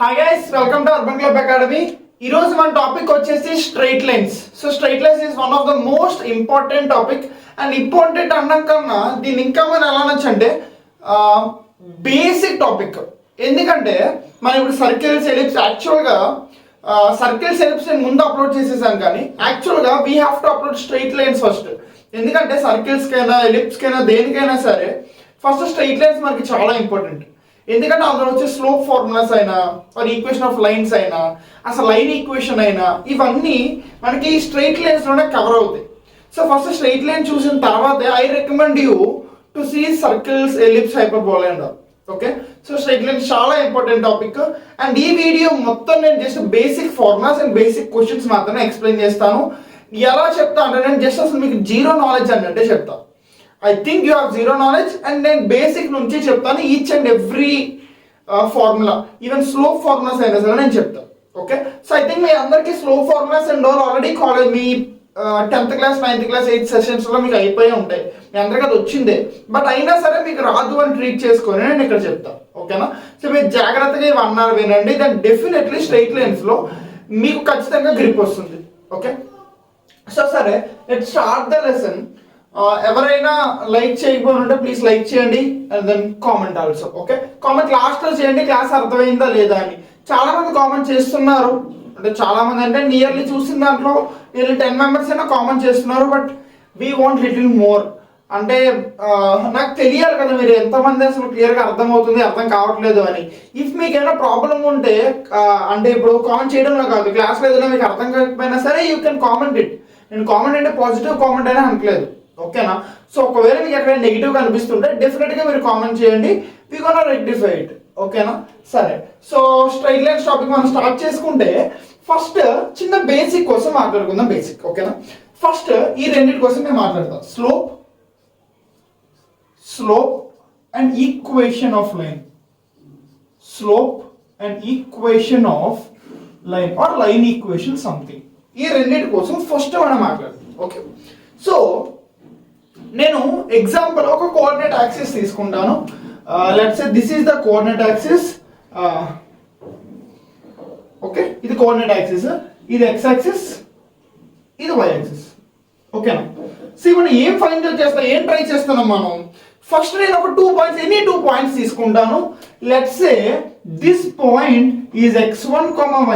Hi guys, welcome to urban club academy. ఈ రోజు మన టాపిక్ వచ్చేసి straight lines. So straight lines is one of the most important topic. And important అన్నం కన్నా దీన్ని ఇంకా మనం ఎలా అనొచ్చు అంటే బేసిక్ టాపిక్. ఎందుకంటే మనం ఇప్పుడు సర్కిల్స్ ఎలిప్స్ యాక్చువల్గా సర్కిల్స్ ఎలిప్స్ నేను ముందు అప్లోడ్ చేసేసాం, కానీ యాక్చువల్గా we have to upload straight lines first. ఎందుకంటే సర్కిల్స్కైనా ఎలిప్స్కైనా దేనికైనా సరే ఫస్ట్ స్ట్రైట్ లైన్స్ మనకి చాలా ఇంపార్టెంట్. ఎందుకంటే అందులో వచ్చే స్లోప్ ఫార్ములాస్ అయినా మరి ఈక్వేషన్ ఆఫ్ లైన్స్ అయినా అసలు లైన్ ఈక్వేషన్ అయినా ఇవన్నీ మనకి స్ట్రైట్ లైన్స్లోనే కవర్ అవుతాయి. సో ఫస్ట్ స్ట్రైట్ లైన్ చూసిన తర్వాతే I recommend you to see circles ellipse hyperbola and okay. So straight lines చాలా ఇంపార్టెంట్ టాపిక్. అండ్ ఈ వీడియో మొత్తం నేను just basic formulas and basic questions మాత్రమే ఎక్స్ప్లెయిన్ చేస్తాను. ఎలా చెప్తా అంటే నేను జస్ట్ అసలు మీకు జీరో నాలెడ్జ్ అంటే చెప్తాను. I think you have zero knowledge and నేను బేసిక్ నుంచి చెప్తాను. Each and every formula, even slope formulas అయినా సరే నేను చెప్తాను. ఓకే. సో ఐ థింక్ మీ అందరికీ slope formulas and already college me 10th class 9th class 8th సెషన్స్లో మీకు అయిపోయి ఉంటాయి. మీ అందరికీ అది వచ్చిందే, బట్ అయినా సరే మీకు రాదు అని ట్రీట్ చేసుకొని నేను ఇక్కడ చెప్తాను. ఓకేనా. సో మీరు జాగ్రత్తగా ఇవి అన్నారు వినండి, దెన్ డెఫినెట్లీ స్ట్రైట్ లైన్స్లో మీకు ఖచ్చితంగా గ్రిప్ వస్తుంది. ఓకే. సో సరే, లెట్స్ స్టార్ట్ ద లెసన్. ఎవరైనా లైక్ చేయకపోతే ప్లీజ్ లైక్ చేయండి and then comment also. Okay. Comment లాస్ట్లో చేయండి క్లాస్ అర్థమైందా లేదా అని. చాలా మంది కామెంట్ చేస్తున్నారు, అంటే చాలా మంది అంటే నియర్లీ చూసిన దాంట్లో నియర్లీ 10 members అయినా కామెంట్ చేస్తున్నారు. But we want little more. అంటే నాకు తెలియాలి కదా మీరు ఎంతమంది అసలు క్లియర్గా అర్థమవుతుంది అర్థం కావట్లేదు అని. ఇఫ్ మీకు ఏమైనా ప్రాబ్లం ఉంటే అంటే ఇప్పుడు కామెంట్ చేయడంలో కాదు, క్లాస్లో ఏదైనా మీకు అర్థం కాకపోయినా సరే యూ కెన్ కామెంట్ ఇట్. నేను కామెంట్ అంటే పాజిటివ్ కామెంట్ అయినా అనట్లేదు. ఓకేనా. సో ఒకవేళ మీకు ఎక్కడ నెగిటివ్ అనిపిస్తుంటే డెఫినెట్గా మీరు కామెంట్ చేయండి, వీ గోనా రెక్టిఫై ఇట్. ఓకేనా. సరే, సో స్ట్రైట్ లైన్స్ టాపిక్ మనం స్టార్ట్ చేసుకుంటే ఫస్ట్ చిన్న బేసిక్ కోసం మాట్లాడుకుందాం. బేసిక్. ఓకేనా. ఫస్ట్ ఈ రెండింటి కోసం మేము మాట్లాడతాం. Slope and equation of line. Slope and equation of line or line equation something. ఈ రెండింటి కోసం ఫస్ట్ మనం మాట్లాడతాం. ఓకే. సో నేను ఎగ్జాంపుల్ ఒక కోఆర్డినేట్ యాక్సిస్ తీసుకుంటాను. Let's say this is the coordinate axis. Okay, ఇది కోఆర్డినేట్ యాక్సిస్, ఇది ఎక్స్ యాక్సిస్, ఇది వై యాక్సిస్. ఓకేనా. సో మనం ఏం ఫైండ్ అవుట్ చేస్తాం, ఏం ట్రై చేస్తున్నాం మనం. ఫస్ట్ నేను ఒక 2 points, ఎనీ 2 points తీసుకుంటాను. Let's say this point is x1,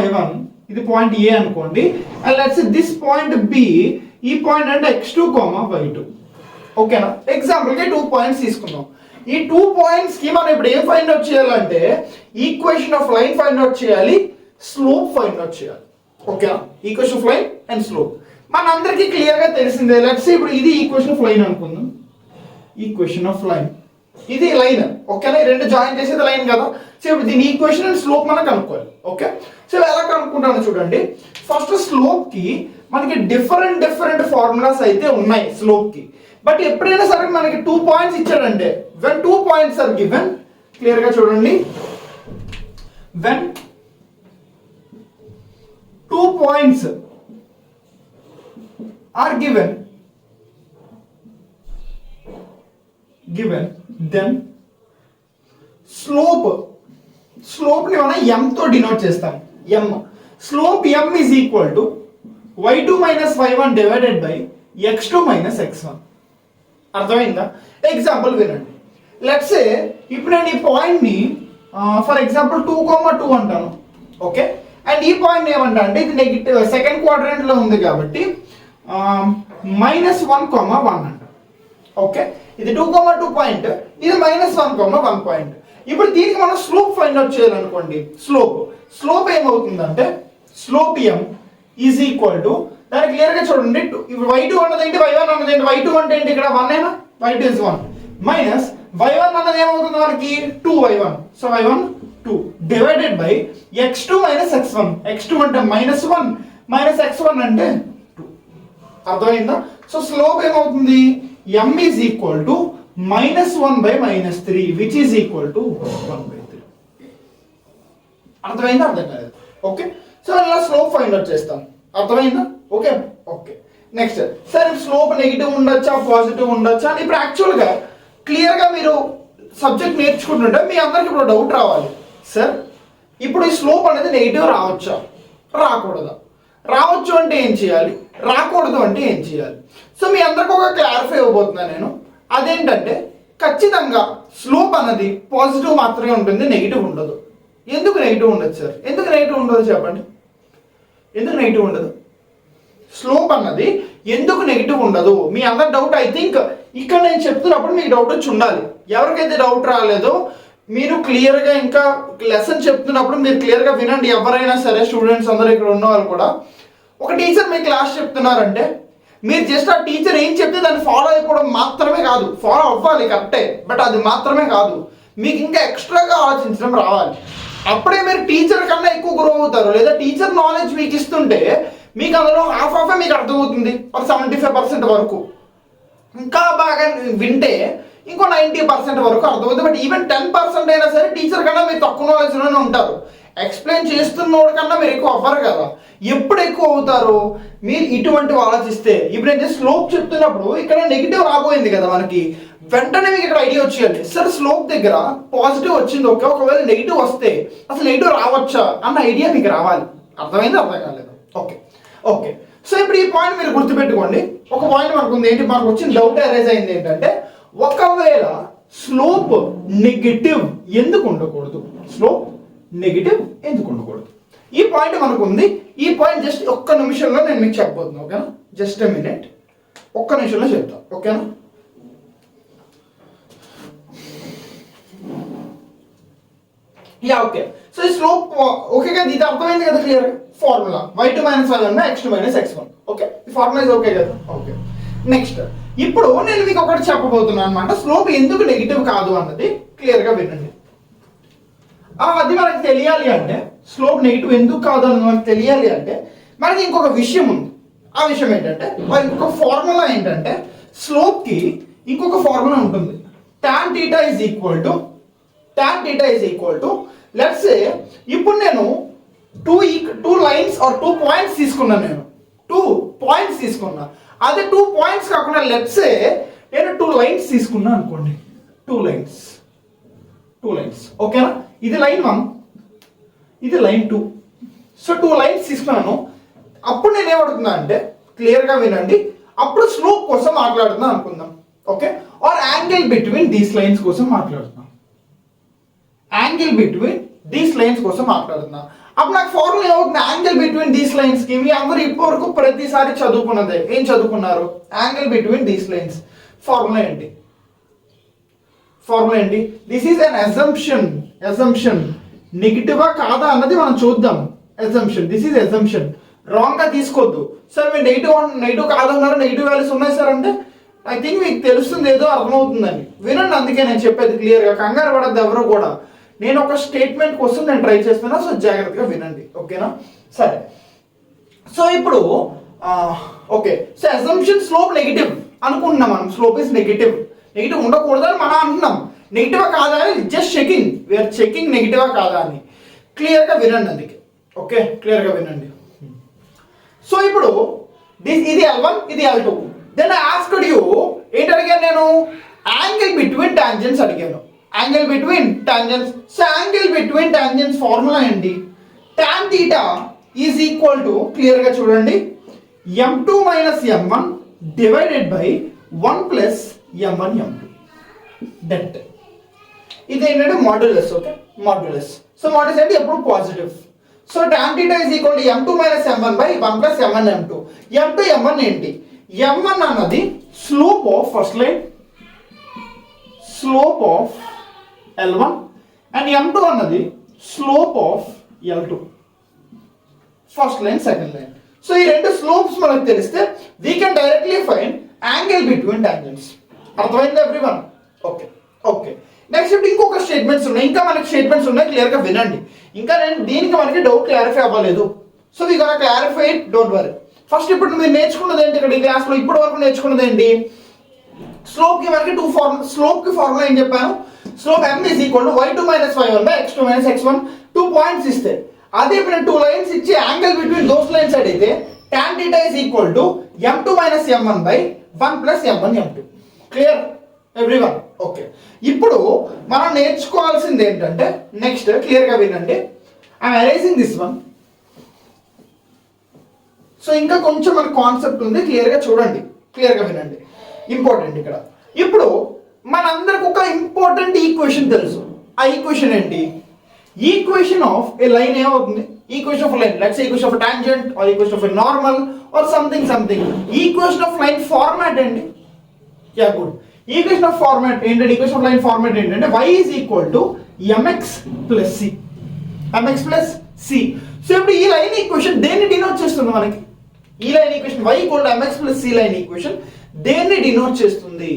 y1, ఇది పాయింట్ ఏ అనుకోండి. And let's say this point B, ఈ పాయింట్ అంటే x2, y2. ఓకేనా. ఎగ్జాంపుల్కి 2 points తీసుకుందాం. ఈ 2 points కి మనం ఇప్పుడు ఏం ఫైండ్ అవుట్ చేయాలంటే equation of line find out చేయాలి, స్లోప్ ఫైండ్ అవుట్ చేయాలి. ఓకేనా. Equation of line and slope మనందరికీ క్లియర్గా తెలిసిందే. లెట్స్ ఇప్పుడు ఇది ఈక్వేషన్ ఆఫ్ లైన్ అనుకుందాం. ఈక్వేషన్ ఆఫ్ లైన్, ఇది లైన్. ఓకేనా. ఈ రెండు జాయిన్ చేసేది లైన్ కదా. సో ఇప్పుడు దీని ఈక్వేషన్ అండ్ స్లోప్ మనం కనుక్కోవాలి. ఓకే. సో ఎలా కనుక్కుంటాను చూడండి. ఫస్ట్ స్లోప్ కి మనకి డిఫరెంట్ ఫార్ములాస్ అయితే ఉన్నాయి స్లోప్ కి. బట్ ఎప్పుడైనా సరే మనకి 2 points ఇచ్చాడంటే, when 2 points are given, clear గా చూడండి, when 2 points are given then slope ని మనం m తో డినోట్ చేస్తాం. m slope m is equal to y2 minus y1 divided by x2 minus x1. అర్థమైందా. ఎగ్జాంపుల్ వినండి. లెట్స్ సే ఇప్పుడు నేను ఈ పాయింట్ని ఫర్ ఎగ్జాంపుల్ 2, 2 అంటాను. ఓకే. అండ్ ఈ పాయింట్ ఏమంటా అంటే ఇది నెగిటివ్ సెకండ్ క్వాడ్రంట్లో ఉంది కాబట్టి -1, 1 అంట. ఓకే. ఇది 2, 2 పాయింట్, ఇది -1, 1 పాయింట్. ఇప్పుడు దీనికి మనం స్లోప్ ఫైండ్ అవుట్ చేయాలనుకోండి. స్లోప్ ఏమవుతుందంటే slope m is equal to, దానికి క్లియర్గా చూడండి, y2 అన్నది ఏంటి, y1 అన్నది ఏంటి. y2 అంటే ఏంటి, ఇక్కడ 1 అయినా, y2 is 1 మైనస్ y1 అన్నది ఏమవుతుంది మనకి 2y1. So y1 2 divided by x2 minus x1. x2 అంటే -1 మైనస్ x1 అంటే 2. అర్థమైందా. సో స్లోప్ ఏమవుతుంది, m is equal to -1 by -3 which is equal to 1/3. అర్థమైందా, అర్థం కాలేదు. ఓకే. సో ఇలా స్లోప్ ఫైండ్ అవుట్ చేస్తాం. అర్థమైందా. ఓకే. నెక్స్ట్, సరే స్లోప్ నెగిటివ్ ఉండొచ్చా పాజిటివ్ ఉండొచ్చా అని ఇప్పుడు యాక్చువల్గా క్లియర్గా మీరు సబ్జెక్ట్ నేర్చుకుంటుంటే మీ అందరికి ఇప్పుడు డౌట్ రావాలి. సార్ ఇప్పుడు ఈ స్లోప్ అనేది నెగిటివ్ రావచ్చా రాకూడదా? రావచ్చు అంటే ఏం చేయాలి, రాకూడదు అంటే ఏం చేయాలి? సో మీ అందరికి ఒక క్లారిఫై ఇవ్వబోతున్నాను నేను. అదేంటంటే ఖచ్చితంగా స్లోప్ అనేది పాజిటివ్ మాత్రమే ఉంటుంది, నెగిటివ్ ఉండదు. ఎందుకు నెగిటివ్ ఉండదు సార్? ఎందుకు నెగిటివ్ ఉండదు చెప్పండి? ఎందుకు నెగిటివ్ ఉండదు? స్లోప్ అన్నది ఎందుకు నెగిటివ్ ఉండదు? మీ అందరి డౌట్ ఐ థింక్ ఇక్కడ నేను చెప్తున్నప్పుడు మీకు డౌట్ వచ్చి ఉండాలి. ఎవరికైతే డౌట్ రాలేదో మీరు క్లియర్గా ఇంకా లెసన్ చెప్తున్నప్పుడు మీరు క్లియర్గా వినండి. ఎవరైనా సరే స్టూడెంట్స్ అందరూ ఇక్కడ ఉన్న వాళ్ళు కూడా, ఒక టీచర్ మీ క్లాస్ చెప్తున్నారంటే మీరు జస్ట్ ఆ టీచర్ ఏం చెప్తే దాన్ని ఫాలో అయిపోవడం మాత్రమే కాదు, ఫాలో అవ్వాలి కరెక్టే, బట్ అది మాత్రమే కాదు, మీకు ఇంకా ఎక్స్ట్రాగా ఆలోచించడం రావాలి. అప్పుడే మీరు టీచర్ కన్నా ఎక్కువ గ్రో అవుతారు. లేదా టీచర్ నాలెడ్జ్ మీకు ఇస్తుంటే మీకు అందులో హాఫ్ మీకు అర్థమవుతుంది, ఒక 75% వరకు. ఇంకా బాగా వింటే ఇంకో 90% వరకు అర్థమవుతుంది. బట్ ఈవెన్ 10% అయినా సరే టీచర్ కన్నా మీరు తక్కువ నాలెడ్జ్లోనే ఉంటారు. ఎక్స్ప్లెయిన్ చేస్తున్నోడు కన్నా మీరు ఎక్కువ అవ్వరు కదా. ఎప్పుడు ఎక్కువ అవుతారు? మీరు ఇటువంటివి ఆలోచిస్తే. ఇప్పుడు నేను జస్ట్ స్లోప్ చెప్తున్నప్పుడు ఇక్కడ నెగిటివ్ రాబోయింది కదా మనకి, వెంటనే మీకు ఇక్కడ ఐడియా వచ్చేయాలి. సార్ స్లోప్ దగ్గర పాజిటివ్ వచ్చింది, ఓకే, ఒకవేళ నెగిటివ్ వస్తే అసలు నెగిటివ్ రావచ్చా అన్న ఐడియా మీకు రావాలి. అర్థమైంది అర్థం కాలేదు? Okay okay. సో ఇప్పుడు ఈ పాయింట్ మీరు గుర్తుపెట్టుకోండి. ఒక పాయింట్ మనకు ఉంది, ఏంటి మనకు వచ్చిన డౌట్ అరైజ్ అయింది ఏంటంటే, ఒకవేళ స్లోప్ నెగిటివ్ ఎందుకు ఉండకూడదు? స్లోప్ నెగిటివ్ ఎందుకు ఉండకూడదు? ఈ పాయింట్ మనకు ఉంది. ఈ పాయింట్ జస్ట్ ఒక్క నిమిషంలో నేను మీకు చెప్పబోతున్నాను, ఓకేనా? జస్ట్ ఎ మినిట్, ఒక్క నిమిషంలో చెప్తా, ఓకేనా? Yeah okay. సో ఈ స్లోప్ ఓకే కదా, ఇది అర్థమైంది కదా clear? Formula y2 - y1 x2 - x1. Okay, ఈ ఫార్ములా ఇస్ ఓకే కదా? ఓకే. నెక్స్ట్ ఇప్పుడు నేను మీకు ఒకటి చెప్పబోతున్నాను అనమాట. స్లోప్ ఎందుకు నెగిటివ్ కాదు అన్నది క్లియర్గా వినండి. అది మనకు తెలియాలి అంటే, స్లోప్ నెగిటివ్ ఎందుకు కాదు అన్నది మనకు తెలియాలి అంటే మనకి ఇంకొక విషయం ఉంది. ఆ విషయం ఏంటంటే, ఇంకొక ఫార్ములా ఏంటంటే, స్లోప్కి ఇంకొక ఫార్ములా ఉంటుంది. tan θ is equal to let's say, ఇప్పుడు నేను టూ లైన్స్ ఆర్ 2 పాయింట్స్ తీసుకున్నాను. నేను 2 పాయింట్స్ తీసుకున్నా. అదే 2 పాయింట్స్ కాకుండా లెట్స్ సే నేను 2 లైన్స్ తీసుకున్నా అనుకోండి. 2 లైన్స్ ఓకేనా? ఇది లైన్ 1, ఇది లైన్ 2. సో 2 లైన్స్ తీసుకున్నాను. అప్పుడు నేను ఏమడుతున్నా అంటే, క్లియర్గా వినండి, అప్పుడు స్లోప్ కోసం మాట్లాడుతున్నా అనుకుందాం, okay? Or angle between these lines కోసం మాట్లాడుతున్నా. యాంగిల్ బిట్వీన్ దీస్ లైన్స్ కోసం మాట్లాడుతున్నా. అప్పుడు నాకు ఫార్ములా ఏమవుతుంది? యాంగిల్ బిట్వీన్ దీస్ లైన్స్ కి మీ అందరూ ఇప్పటివరకు ప్రతిసారి చదువుకున్నదే. ఏం చదువుకున్నారు? Angle between these lines formula ఏంటి? This is an assumption. నెగిటివా కాదా అన్నది మనం చూద్దాం. This is assumption. రాంగ్ గా తీసుకోవద్దు. సార్ మీరు నెగిటివ్ కాదన్నారు, నెగిటివ్ వాల్యూస్ ఉన్నాయి సార్ అంటే ఐ థింక్ మీకు తెలుస్తుంది, ఏదో అర్థమవుతుందని. వినండి, అందుకే నేను చెప్పేది క్లియర్గా, కంగారు పడద్దు ఎవరు కూడా. నేను ఒక స్టేట్మెంట్ కోసం నేను ట్రై చేస్తున్నా, సో జాగ్రత్తగా వినండి, ఓకేనా? సరే, సో ఇప్పుడు okay, so assumption slope negative అనుకుంటున్నాం మనం. స్లోప్ ఇస్ నెగిటివ్ ఉండకూడదు అని మనం అంటున్నాం. నెగిటివా కాదా అని జస్ట్ చెకింగ్, వీఆర్ చెకింగ్ నెగిటివా కాదా అని. క్లియర్గా వినండి అందుకే, ఓకే? క్లియర్గా వినండి. సో ఇప్పుడు ఇది L1, ఇది L2. Then I asked you, ఏంటి అడిగాను నేను? యాంగిల్ బిట్వీన్ టాంజెంట్స్ అడిగాను. Angle between tangents. So angle between tangents formula ఏంటి? tan θ ఈజ్ ఈక్వల్ టు, క్లియర్గా చూడండి, m2 - m1 divided by 1 + m1 m2. That ఇది ఏంటంటే modulus, okay? Modulus. So modulus అంటే ఎప్పుడు positive. So tan θ is equal to m2 - m1 by 1 + m1 m2. m2 m1 ఏంటి? m1 అన్నది slope of first line, slope of L1, and m2 అన్నది slope of L2, first line second line. So ఈ రెండు slopes మనకు తెలిస్తే we can directly find angle between tangents. అర్థమైంది everyone? Okay okay. Next ఇప్పుడు ఇంకొక స్టేట్మెంట్స్ ఉన్నాయి, ఇంకా మనకి స్టేట్మెంట్స్ ఉన్నాయి, క్లియర్గా వినండి. ఇంకా నేను దీనికి మనకి డౌట్ క్లారిఫై అవ్వలేదు. So we gonna clarify it, don't worry. First ఇప్పుడు మీరు నేర్చుకున్నది ఏంటి ఇక్కడ ఈ క్లాస్లో? ఇప్పటి వరకు నేర్చుకున్నది ఏంటి? స్లోప్కి మనకి స్లోప్కి ఫార్ములా ఏం చెప్పాను? Slope m is equal to y2 - y1 by x2 - x1. 2 points ఇస్తే, అదే ఇప్పుడు నేను 2 లైన్స్ ఇచ్చి యాంగిల్ బిట్వీన్ దోస్ లైన్స్ అడిగితే tan θ is equal to m2 - m1 by 1 + m1 m2. Clear everyone? Okay. ఇప్పుడు మనం నేర్చుకోవాల్సింది ఏంటంటే, నెక్స్ట్ క్లియర్గా వినండి, I'm erasing this one. So ఇంకా కొంచెం మన కాన్సెప్ట్ ఉంది, క్లియర్గా చూడండి, క్లియర్గా వినండి, ఇంపార్టెంట్ ఇక్కడ. ఇప్పుడు మనందరికి ఒక ఇంపార్టెంట్ ఈక్వేషన్ తెలుసు. ఆ ఈక్వేషన్ ఏంటి? ఈక్వేషన్ ఆఫ్ ఏ లైన్ ఏమవుతుంది? Equation of line, let's say equation of tangent or equation of normal or something something. Equation of line format ఏంటి? Yeah good. Equation of format ఏంటంటే, equation of line format ఏంటంటే y is equal to mx plus C, mx plus C. So ఇప్పుడు ఈ line equation దేన్ని denote చేస్తుంది మనకి? ఈ line equation y equal to mx plus C line equation దేన్ని denote చేస్తుంది?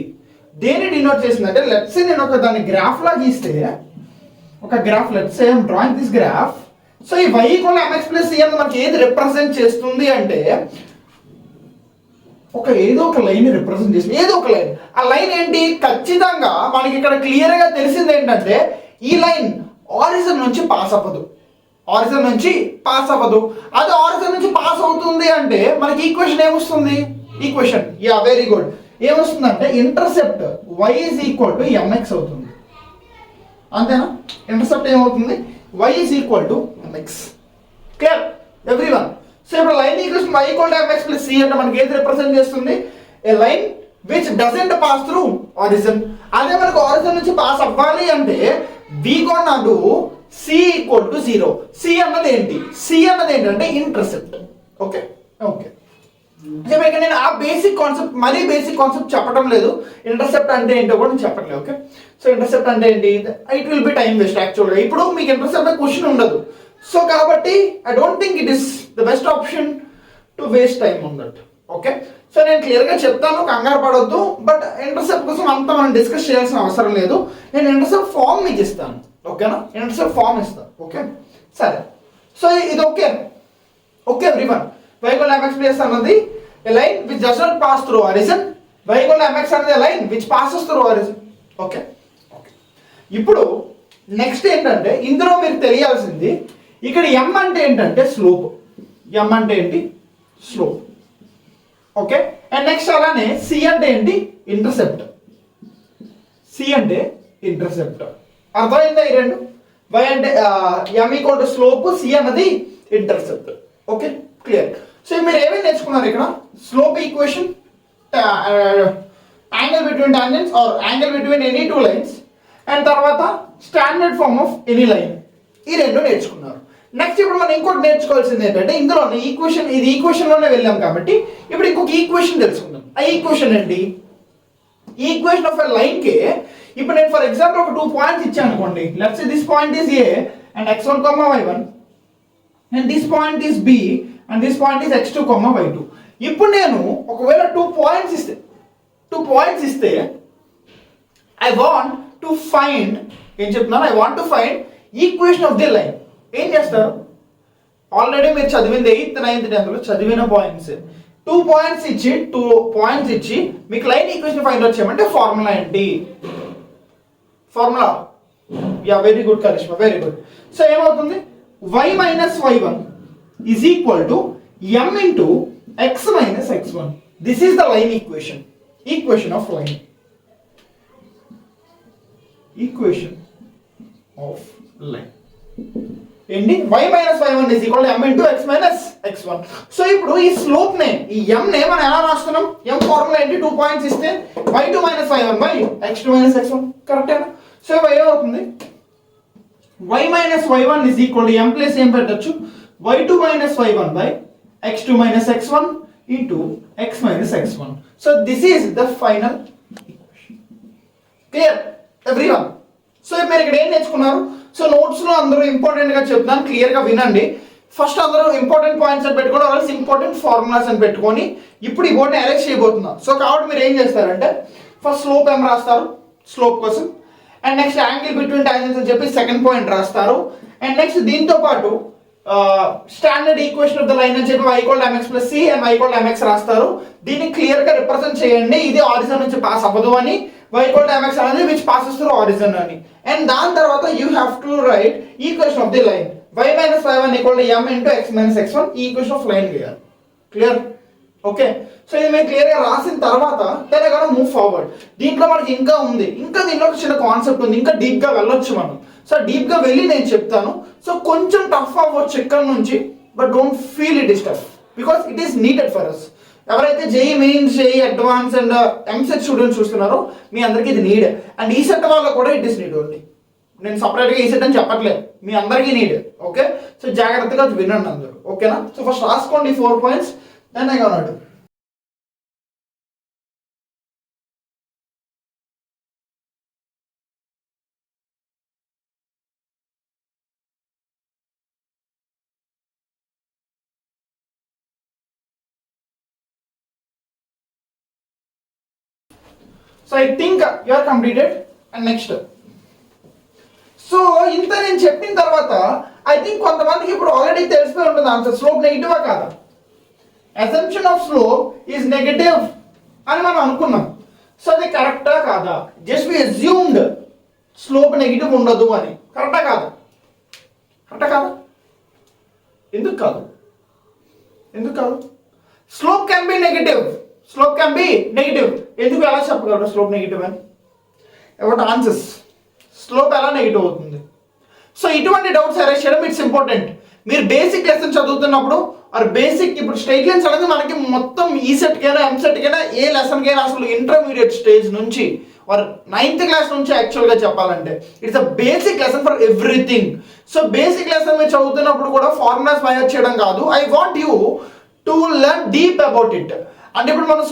దేన్ని డినోట్ చేస్తుంది అంటే, లెట్స్ సే నేను ఒక దాన్ని గ్రాఫ్ లా గీస్తే, ఒక graph, let's say I'm drawing this graph. So ఈ y equal to mx plus c అని మనకి ఏది రిప్రజెంట్ చేస్తుంది అంటే, ఏదో ఒక లైన్ రిప్రజెంట్ చేస్తుంది, ఏదో ఒక లైన్. ఆ లైన్ ఏంటి? ఖచ్చితంగా మనకి ఇక్కడ క్లియర్గా తెలిసింది ఏంటంటే, ఈ లైన్ ఆరిజిన్ నుంచి పాస్ అవ్వదు, ఆరిజిన్ నుంచి పాస్ అవ్వదు. అది ఆరిజిన్ నుంచి పాస్ అవుతుంది అంటే మనకి ఈక్వేషన్ ఏమొస్తుంది? ఈక్వేషన్, యా వెరీ గుడ్, ఏమొస్తుందంటే intercept y is equal to mx అవుతుంది. అంతేనా? ఇంటర్సెప్ట్ ఏమవుతుంది? y is equal to mx. Clear everyone? So ఇప్పుడు line equation y equal to mx plus c అంటే మనకి ఏది రిప్రజెంట్ చేస్తుంది? A line which doesn't pass through origin. అదే మనకు ఆరిజిన్ నుంచి పాస్ అవ్వాలి అంటే we gonna do c equal to 0. c అన్నది ఏంటి? c అన్నది ఏంటంటే ఇంటర్సెప్ట్. ఓకే ఓకే, ఇక్కడ నేను ఆ బేసిక్ కాన్సెప్ట్, మరీ బేసిక్ కాన్సెప్ట్ చెప్పడం లేదు. ఇంటర్సెప్ట్ అంటే ఏంటో కూడా నేను చెప్పట్లేదు. ఓకే, సో ఇంటర్సెప్ట్ అంటే ఏంటి? It will B time waste యాక్చువల్గా. ఇప్పుడు మీకు ఇంటర్సెప్ట్ క్వశ్చన్ ఉండదు. సో కాబట్టి I don't think it is the best option to waste time on that. Okay, so నేను క్లియర్గా చెప్తాను, కంగారు పడొద్దు. బట్ ఇంటర్సెప్ట్ కోసం అంతా మనం డిస్కస్ చేయాల్సిన అవసరం లేదు. నేను ఇంటర్సెప్ట్ ఫామ్ మీకు ఇస్తాను. ఓకేనా? ఇంటర్సెప్ట్ ఫామ్ ఇస్తాను. ఓకే సరే. సో ఇది okay. Okay everyone, y equal to mx plus అన్నది a line which does not pass through origin. y equal to mx అన్నది a line which passes through origin. Okay okay. ఇప్పుడు next ఏంటంటే, ఇందులో మీరు తెలియాల్సింది, ఇక్కడ m అంటే ఏంటంటే స్లోప్. m అంటే ఏంటి? స్లోప్. ఓకే, అండ్ నెక్స్ట్ అలానే c అంటే ఏంటి? ఇంటర్సెప్ట్. c అంటే ఇంటర్సెప్ట్. అర్థమైందా ఈ రెండు? y అంటే m equal to slope, c అన్నది ఇంటర్సెప్ట్. Okay clear. సో మీరు ఏమేమి నేర్చుకున్నారు ఇక్కడ? Slope equation, angle between tangents or angle between any two lines, and తర్వాత standard form of any line. ఈ రెండు నేర్చుకున్నారు. నెక్స్ట్ ఇప్పుడు మనం ఇంకోటి నేర్చుకోవాల్సింది ఏంటంటే, ఇందులో ఈక్వేషన్, ఇది ఈక్వేషన్లోనే వెళ్ళాం కాబట్టి ఇప్పుడు ఇంకొక ఈక్వేషన్ తెలుసుకుందాం. ఆ ఈక్వేషన్ ఏంటి? ఈక్వేషన్ ఆఫ్ ఎ లైన్కి ఇప్పుడు నేను ఫర్ ఎగ్జాంపుల్ ఒక 2 పాయింట్స్ ఇచ్చాను అనుకోండి. Let's say this point is a and x1, y1, and this point is b and this point is x2, y2. ఇప్పుడు నేను ఒకవేళ 2 పాయింట్స్ ఇస్తే ఐ వాంట్ టు ఫైండ్, ఏం చెప్తున్నాను? I want to find equation of the line. ఏం చేస్తారు? Already మీరు చదివింది 8th, 9th, 10th చదివిన పాయింట్స్. 2 పాయింట్స్ ఇచ్చి మీకు లైన్ ఈక్వేషన్ ఫైండ్ అవుట్ చేయమంటే ఫార్ములా ఏంటి? Formula, yeah very good Karishma, very good. So ఏమవుతుంది? y minus y1 is equal to m into x minus x1. This is the line equation. Equation of line, equation of line ఏంటి? y minus y1 is equal to m into x minus x1. So ఇప్పుడు ఈ slope నే, ఈ m నే మనం ఎలా రాస్తున్నాం? m formula ఏంటి? 2 పాయింట్స్ ఇస్తే y2 minus y1 by x2 minus x1. కరెక్టేనా? సో ఏమవుతుంది? y minus y1 is equal to m plus ఏం పెట్టచ్చు? y2 minus y1 by x2 minus x1 into x minus x1. So this is the final equation. Clear everyone? So మీరు ఇక్కడ ఏం నేర్చుకున్నారు? So నోట్స్లో అందరూ ఇంపార్టెంట్గా చెప్తున్నాను, క్లియర్గా వినండి. ఫస్ట్ అందరూ ఇంపార్టెంట్ పాయింట్స్ అని పెట్టుకోవడం వల్ల ఇంపార్టెంట్ ఫార్ములాస్ అని పెట్టుకొని ఇప్పుడు ఈ బోర్డ్ని అరేంజ్ చేయబోతున్నారు. సో కాబట్టి మీరు ఏం చేస్తారంటే, ఫస్ట్ స్లోప్ ఏం రాస్తారు స్లోప్ కోసం, and next angle between tangents అని చెప్పి సెకండ్ పాయింట్ రాస్తారు, అండ్ నెక్స్ట్ దీంతో పాటు standard equation of the line అని చెప్పి y equal to mx plus c and y equal to mx రాస్తారు. దీన్ని క్లియర్గా రిప్రజెంట్ చేయండి, ఇది ఆరిజిన్ నుంచి పాస్ అవ్వదు అని, y ఈక్వల్ టు mx అనేది విచ్ పాసెస్ త్రూ ఆరిజిన్ అని. అండ్ దాని తర్వాత you have to right equation of the line y minus y1 equal to m into x minus x1. ఈ ఈక్వేషన్ ఆఫ్ లైన్ వేయాలి. Clear? Okay, so ఇది మేము క్లియర్గా రాసిన తర్వాత తెలంగాణ మూవ్ ఫార్వర్డ్. దీంట్లో మనకి ఇంకా ఉంది, ఇంకా దీంట్లో ఒక చిన్న కాన్సెప్ట్ ఉంది, ఇంకా డీప్గా వెళ్ళొచ్చు మనం. సో డీప్గా వెళ్ళి నేను చెప్తాను. సో కొంచెం టఫ్ అవ్వచ్చు ఇక్కడ నుంచి, but don't feel it is tough because it is needed for us. ఎవరైతే JEE Mains, JEE advance and EAMCET students చూస్తున్నారో మీ అందరికీ ఇది నీడ్. అండ్ ఈ సెట్ వాళ్ళకు కూడా ఇట్ ఈస్ నీడ్ ఓన్లీ. నేను సపరేట్గా ఈ సెట్ అని చెప్పట్లేదు, మీ అందరికీ నీడ్. ఓకే, సో జాగ్రత్తగా వినండి అందరూ. ఓకేనా? సో ఫస్ట్ రాసుకోండి 4 points, then I gonna do. So I think you are completed. And next, so ఇంత నేను చెప్పిన తర్వాత ఐ థింక్ కొంతమందికి ఇప్పుడు ఆల్రెడీ తెలిసిపోయి ఉంటుంది ఆన్సర్. స్లోప్ నెగిటివా కాదా? Assumption of slope is negative అని మనం అనుకున్నాం. సో అది కరెక్టా కాదా? Just we assumed slope negative ఉండదు అని. కరెక్టా కాదా? కరెక్టా కాదా? ఎందుకు కాదు? ఎందుకు కాదు? Slope can be negative. Slope can be negative. ఎందుకు ఎలా చెప్పగలరు స్లోప్ నెగిటివ్ అని? ఎవరి ఆన్సర్స్? స్లోప్ ఎలా నెగిటివ్ అవుతుంది? సో ఇటువంటి డౌట్స్ అరేంజ్ చేయడం ఇట్స్ ఇంపార్టెంట్. మీరు బేసిక్ లెసన్ చదువుతున్నప్పుడు ఆర్ బేసిక్ ఇప్పుడు స్ట్రైట్ లైన్స్ అనేది మనకి మొత్తం ఈ సెట్కైనా ఎంసెట్కైనా ఏ లెసన్కైనా అసలు ఇంటర్మీడియట్ స్టేజ్ నుంచి ఆర్ 9th క్లాస్ నుంచి యాక్చువల్గా చెప్పాలంటే it's a basic lesson for everything. So basic lesson మీరు చదువుతున్నప్పుడు కూడా ఫార్ములాస్ బయర్ చేయడం కాదు. I want you to learn deep about it. అంటే ఇప్పుడు మనం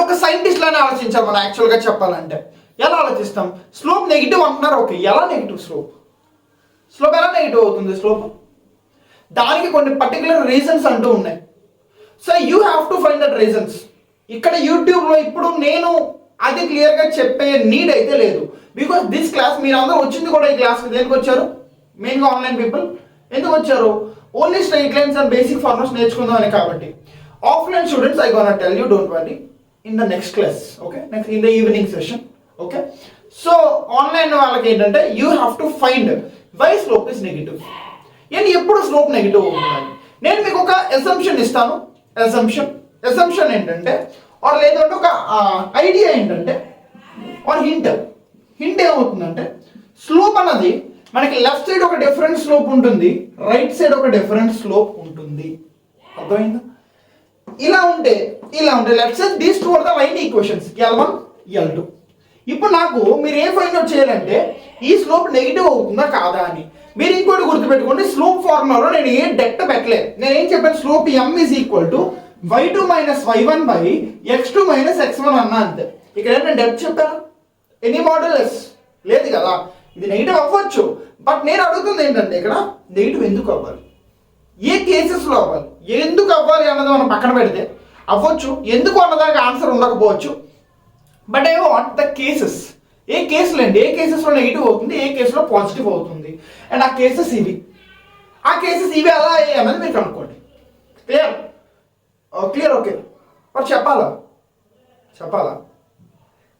ఒక సైంటిస్ట్ లానే ఆలోచించాలి మనం యాక్చువల్గా చెప్పాలంటే. ఎలా ఆలోచిస్తాం? స్లోప్ నెగిటివ్ అంటున్నారు, ఓకే, ఎలా నెగిటివ్? స్లోప్ ఎలా నెగిటివ్ అవుతుంది? స్లోప్ దానికి కొన్ని పర్టికులర్ రీజన్స్ అంటూ ఉన్నాయి. So you have to find that reasons. ఇక్కడ యూట్యూబ్లో ఇప్పుడు నేను అది క్లియర్గా చెప్పే నీడ్ అయితే లేదు. బికాస్ దిస్ క్లాస్ మీరు అందరూ వచ్చింది కూడా ఈ క్లాస్కి దేనికి వచ్చారు? మెయిన్గా ఆన్లైన్ పీపుల్ ఎందుకు వచ్చారు? Only straight lines and basic formulas నేర్చుకుందామని. కాబట్టి offline students I gonna tell you, don't worry, in the next class. Okay, next in the evening session. Okay, so online వాళ్ళకి ఏంటంటే you have to find why slope is negative. And ఎప్పుడు slope negative అవుతుందని నేను మీకు ఒక assumption ఇస్తాను. Assumption ఏంటంటే are లేదంటే ఒక ఐడియా ఏంటంటే ఆర్ హింట్ ఏమవుతుందంటే స్లోప్ అన్నది మనకి లెఫ్ట్ సైడ్ ఒక డిఫరెంట్ స్లోప్ ఉంటుంది, రైట్ సైడ్ ఒక డిఫరెంట్ స్లోప్ ఉంటుంది. అర్థమైందా? ఇలా ఉంటే left side these two are the line equations L1 L2. ఇప్పుడు నాకు మీరు ఏ ఫైండ్ అవుట్ చేయాలంటే ఈ స్లోప్ నెగిటివ్ అవుతుందా కాదా అని. మీరు ఇంకోటి గుర్తుపెట్టుకోండి, స్లోప్ ఫార్ములాలో నేను ఏ డెట్ పెట్టలేదు. నేను ఏం చెప్పాను? Slope m is equal to y2 minus y1 by x2 minus x1 అన్నా అంతే. ఇక్కడ నేను డెట్ చెప్పాను? ఎనీ మోడల్స్ లేదు కదా. ఇది నెగిటివ్ అవ్వచ్చు, బట్ నేను అడుగుతుంది ఏంటంటే ఇక్కడ నెగిటివ్ ఎందుకు అవ్వాలి, ఏ కేసెస్లో అవ్వాలి, ఎందుకు అవ్వాలి అన్నది మనం పక్కన పెడితే అవ్వచ్చు, ఎందుకు అన్నదానికి ఆన్సర్ ఉండకపోవచ్చు. But I want the cases. ఏ కేసులు అండి, ఏ కేసెస్లో నెగిటివ్ అవుతుంది, ఏ కేసులో పాజిటివ్ అవుతుంది, అండ్ ఆ కేసెస్ ఇవి ఎలా అయ్యాయి అన్నది మీరు కనుక్కోండి. Clear okay. మరి చెప్పాలా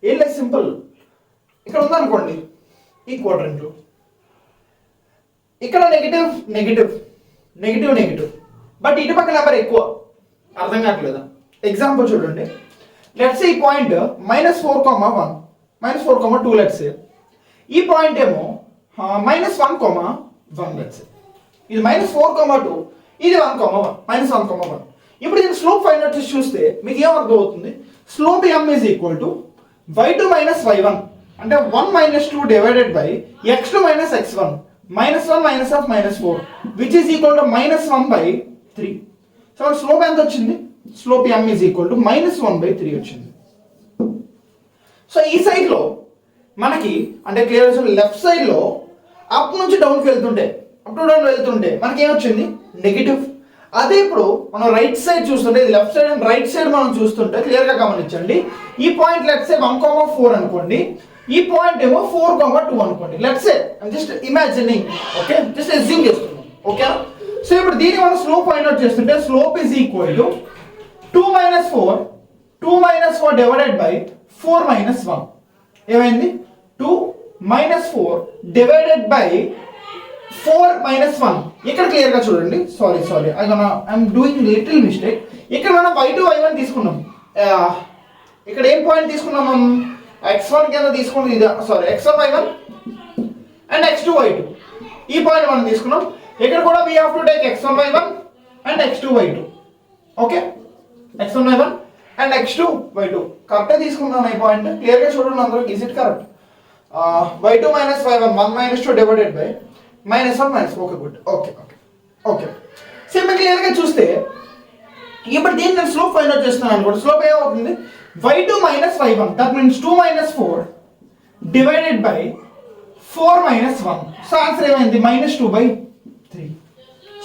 ఏం లేదు, సింపుల్. ఇక్కడ ఉందనుకోండి ఈ క్వాడ్రంట్లో, ఇక్కడ నెగిటివ్ బట్ ఇటు పక్క నెంబర్ ఎక్కువ. అర్థం కావట్లేదా? ఎగ్జాంపుల్ చూడండి. లెట్స్ సే ఈ పాయింట్ -4,1 -4,2 లెట్స్ సే. ఈ పాయింట్ ఏమో -1,1 లెట్స్ సే. ఇది -4,2, ఇది 1,1 -1,1. ఇప్పుడు దీని స్లోప్ ఫైండ్ అవుట్ చేసి చూస్తే మీకు ఏం అర్థం అవుతుంది? Slope m is equal to y2 minus y1 అంటే 1 - 2 divided by x2 minus x1 -1 minus of -4 which is equal to -1/3. So slope ఎంత వచ్చింది? Slope m is equal to -1/3 వచ్చింది. సో ఈ సైడ్లో మనకి అంటే క్లియర్ లెఫ్ట్ సైడ్లో అప్ నుంచి డౌన్కి వెళ్తుంటే మనకి ఏమొచ్చింది? నెగిటివ్. అదే ఇప్పుడు మనం రైట్ సైడ్ చూస్తుంటే, ఇది left side and right side మనం చూస్తుంటే క్లియర్గా గమనించండి. ఈ పాయింట్ లెట్స్ సే 1,4 అనుకోండి, ఈ పాయింట్ ఏమో 4,2 అనుకోండి. Let's say just imagining, okay, just assume చేస్తున్నాం. ఓకే, సో ఇప్పుడు దీన్ని మనం స్లోప్ ఫైండ్ అవుట్ చేస్తుంటే slope is equal to 2 - 4 divided by 4 - 1 ఏమైంది? 2 - 4 డివైడెడ్ బై 4 మైనస్ 1 ఇక్కడ క్లియర్గా చూడండి. Sorry I'm doing little mistake. ఇక్కడ మనం y2 y1 తీసుకున్నాం. ఇక్కడ ఏం పాయింట్ తీసుకున్నాం మనం? x1 కింద తీసుకున్నది ఇది. Sorry, x1 y1 and x2 y2 ఈ పాయింట్ మనం తీసుకున్నాం. ఇక్కడ కూడా we have to take x1 y1 and x2 y2. Okay, x1 y1 and x2 y2 కరెక్టే తీసుకున్నాను ఈ పాయింట్. క్లియర్గా చూడండి అందరూ. Is it correct? y2 minus y1 1 minus 2 divided by minus 1 minus. Okay, good. Okay simple. క్లియర్గా చూస్తే ఇప్పుడు దీన్ని నేను స్లోప్ ఫైండ్ అవుట్ చేస్తున్నాను అనుకోండి. స్లోప్ ఏమవుతుంది? y2 minus y1 that means 2 minus 4 divided by 4 minus 1. So answer ఏమైంది? -2/3.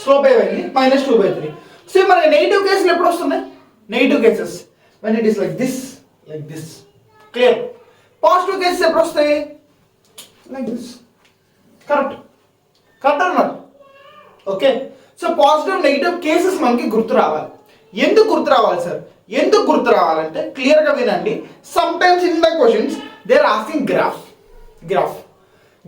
స్లోప్ ఏమైంది? -2/3. సో మరి నెగిటివ్ కేసులు ఎప్పుడు వస్తున్నాయి? Negative cases when it is like this. Clear. Positive cases ఎప్పుడు వస్తాయి? Like this. కరెక్ట్ అన్నమాట. Okay, so positive negative cases మనకి గుర్తు రావాలి. ఎందుకు గుర్తు రావాలి సార్? ఎందుకు గుర్తు రావాలంటే క్లియర్గా వినండి. Sometimes in the questions they are asking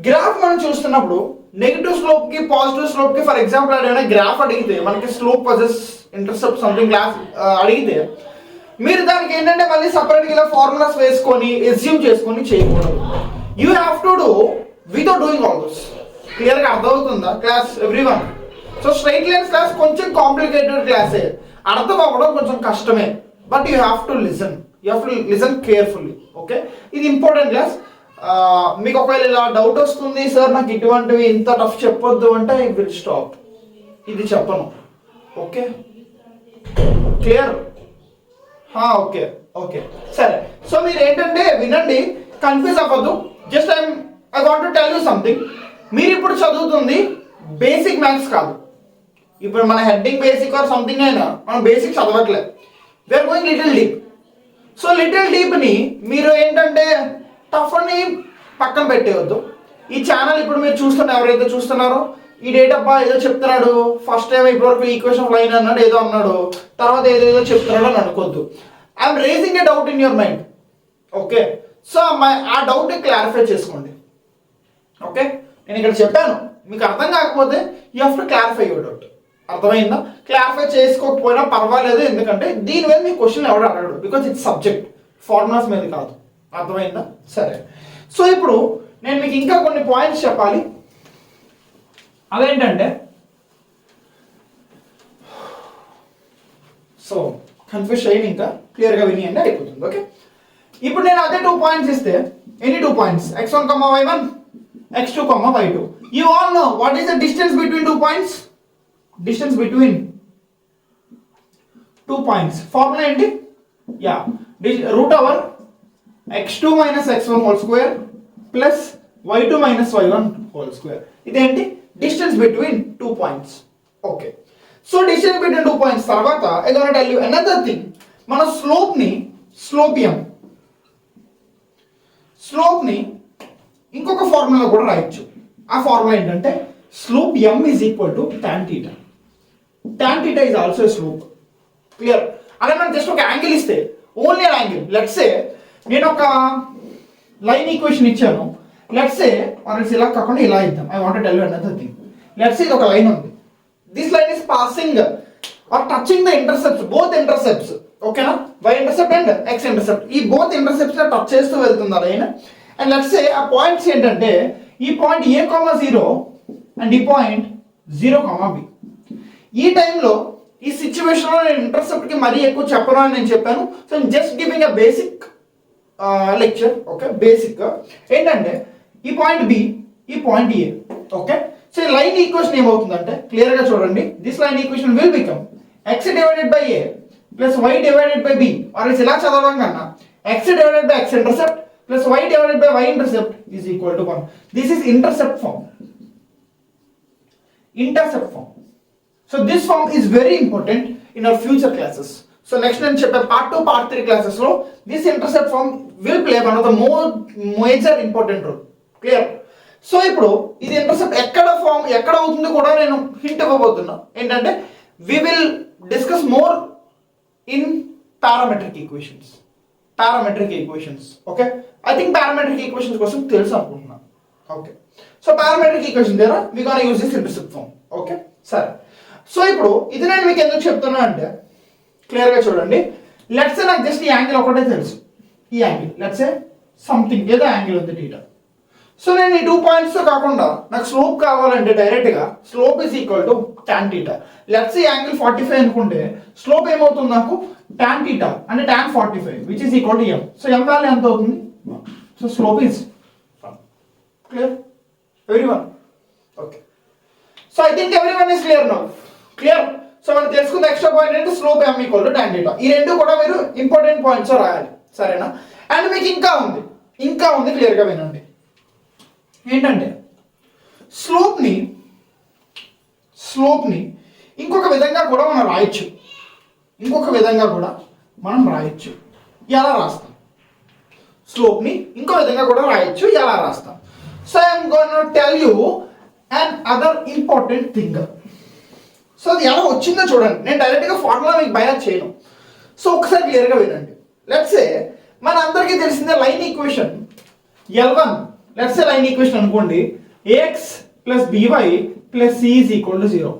graph మనం చూస్తున్నప్పుడు నెగిటివ్ స్లోప్ కి పాజిటివ్ స్లోప్ కి ఫర్ ఎగ్జాంపుల్ ఏదైనా గ్రాఫ్ అడిగితే మనకి slope versus intercept something class అడిగితే మీరు దానికి ఏంటంటే మళ్ళీ సపరేట్గా ఇలా ఫార్ములాస్ వేసుకొని ఎస్యూమ్ చేసుకొని చేయకూడదు. You have to do without doing all this. క్లియర్గా అర్థమవుతుందా class everyone? So straight lines class కొంచెం కాంప్లికేటెడ్ క్లాసే, అర్థం అవ్వడం కొంచెం కష్టమే. But you have to listen carefully. Okay, ఇది ఇంపార్టెంట్ క్లాస్. మీకు ఒకవేళ ఇలా డౌట్ వస్తుంది, సార్ నాకు ఇటువంటివి ఇంత టఫ్ చెప్పొద్దు అంటే ఐ విల్ స్టాప్. ఇది చెప్పను. Okay, clear? ఓకే సరే. సో మీరు ఏంటంటే వినండి, కన్ఫ్యూజ్ అవ్వద్దు. Just I want to tell you something. మీరు ఇప్పుడు చదువుతుంది బేసిక్ మ్యాథ్స్ కాదు. ఇప్పుడు మన హెడ్డింగ్ బేసిక్ ఆర్ సంథింగ్ అయినా మనం బేసిక్ చదవట్లేదు. We are going little deep. So little డీప్ని మీరు ఏంటంటే టఫ్ అని పక్కన పెట్టేయద్దు. ఈ ఛానల్ ఇప్పుడు మీరు ఎవరైతే చూస్తున్నారో ఈ డేటప్ప ఏదో చెప్తున్నాడు, ఫస్ట్ టైం ఇప్పటివరకు ఈక్వేషన్ ఆఫ్ లైన్ అన్నాడు, ఏదో అన్నాడు, తర్వాత ఏదేదో చెప్తున్నాడు అని అనుకోవద్దు. I'm raising a doubt in your mind. Okay, so ఆ డౌట్ క్లారిఫై చేసుకోండి. ఓకే, నేను ఇక్కడ చెప్పాను, మీకు అర్థం కాకపోతే you have to clarify your doubt. అర్థమైందా? క్లారిఫై చేసుకోకపోయినా పర్వాలేదు, ఎందుకంటే దీని మీద మీ క్వశ్చన్ ఎవరు అడగడు. బికాజ్ ఇట్స్ సబ్జెక్ట్, ఫార్ములాస్ మీద కాదు. అర్థమైందా? సరే. సో ఇప్పుడు నేను మీకు ఇంకా కొన్ని పాయింట్స్ చెప్పాలి. అదేంటంటే సో కన్ఫ్యూజ్ అయ్యి ఇంకా క్లియర్గా వినియండి, అయిపోతుంది. ఓకే, ఇప్పుడు నేను అదే 2 పాయింట్స్ ఇస్తే, any 2 points x1, y1, x2, y2. You all know what is the distance between 2 points? Distance between 2 points. Formula ఏంటి? root over x2 minus x1 whole square plus y2 minus y1 whole square. ఇదేంటి? Distance between 2 points. Okay. So distance between 2 points తర్వాత I gonna tell you another thing. మన slope ని ఇంకొక formula కూడా రాయొచ్చు. ఆ formula ఏంటంటే slope m is equal to tan theta. Tan theta is also a slope. Clear? అదే మనం జస్ట్ ఒక యాంగిల్ ఇస్తే, only an angle. Let's say నేను ఒక లైన్ ఈక్వేషన్ ఇచ్చాను. లెట్స్ సే మనకి ఇలా కాకుండా ఇలా ఇద్దాం. I want to tell you another thing. Let's say ఇది ఒక లైన్ ఉంది. This line is passing or touching the intercepts, both intercepts. ఓకేనా? y intercept and x intercept, ఈ బోత్ ఇంటర్సెప్ట్స్ టచ్ చేస్తూ వెళ్తుంది ఆ లైన్. అండ్ లెట్స్ సే ఆ points ఏంటంటే ఈ పాయింట్ a, 0 అండ్ ఈ పాయింట్ 0, b. ఈ టైంలో ఈ సిచ్యువేషన్లో నేను ఇంటర్సెప్ట్కి మరీ ఎక్కువ చెప్పను అని నేను చెప్పాను. So just giving a basic lecture. Okay, basic ఏంటంటే ఈ పాయింట్ బి, ఈ పాయింట్ ఏ. ఓకే, సో ఈ లైన్ ఈక్వేషన్ ఏమవుతుందంటే క్లియర్గా చూడండి. This line equation will become x divided by a plus y divided by b. Or ఇలా చదవడం కన్నా x divided by x intercept plus y divided by y intercept is equal to 1. This is intercept form. So this form is very important in our future classes. So next నేను చెప్పే part 2, part 3 classes లో this intercept form will play one of the major important role. Clear? So ఇప్పుడు ఇది intercept ఎక్కడ అవుతుందో కూడా నేను hint ఇవ్వబోతున్నా. ఏంటంటే we will discuss more in parametric equations. Okay, I think parametric equations కోసం తెలుసు అనుకుంటున్నాను. ఓకే, సో పారామెట్రిక్ ఈక్వేషన్ ద్వారా we gonna use this implicit form. Okay సరే, సో ఇప్పుడు ఇది నేను మీకు ఎందుకు చెప్తున్నా అంటే క్లియర్గా చూడండి. లెట్స్ నాకు జస్ట్ ఈ యాంగిల్ ఒకటే తెలుసు, ఈ యాంగిల్ లెట్స్ సంథింగ్ ఏదో యాంగిల్ ఉంది టీటా. సో నేను ఈ 2 పాయింట్స్తో కాకుండా నాకు స్లోప్ కావాలంటే డైరెక్ట్గా slope is equal to tan theta. Let's ఈ యాంగిల్ 45 అనుకుంటే స్లోప్ ఏమవుతుంది నాకు టాన్ టీటా అంటే tan 45 which is equal to M. So M value ఎంత అవుతుంది? So slope is clear everyone. Okay, so I think everyone is clear now. Clear. So మనం తెలుసుకున్న extra point అంటే slope M equal to tan theta. ఈ రెండు కూడా మీరు important points రాయాలి, సరేనా? అండ్ మీకు ఇంకా ఉంది క్లియర్గా వినండి. ఏంటంటే స్లోప్ని ఇంకొక విధంగా కూడా మనం రాయొచ్చు. ఎలా రాస్తాం? స్లోప్ని ఇంకో విధంగా కూడా రాయొచ్చు. ఎలా రాస్తాం? So I'm gonna tell you and other important thing. So అది ఎలా వచ్చిందో చూడండి. నేను డైరెక్ట్గా ఫార్ములా మీకు బయాస్ చేయను. సో ఒకసారి క్లియర్గా వినండి. లెట్స్ సే మన అందరికీ తెలిసిందే line equation L1. Let's say line equation అనుకోండి, ax plus by plus c is equal to 0.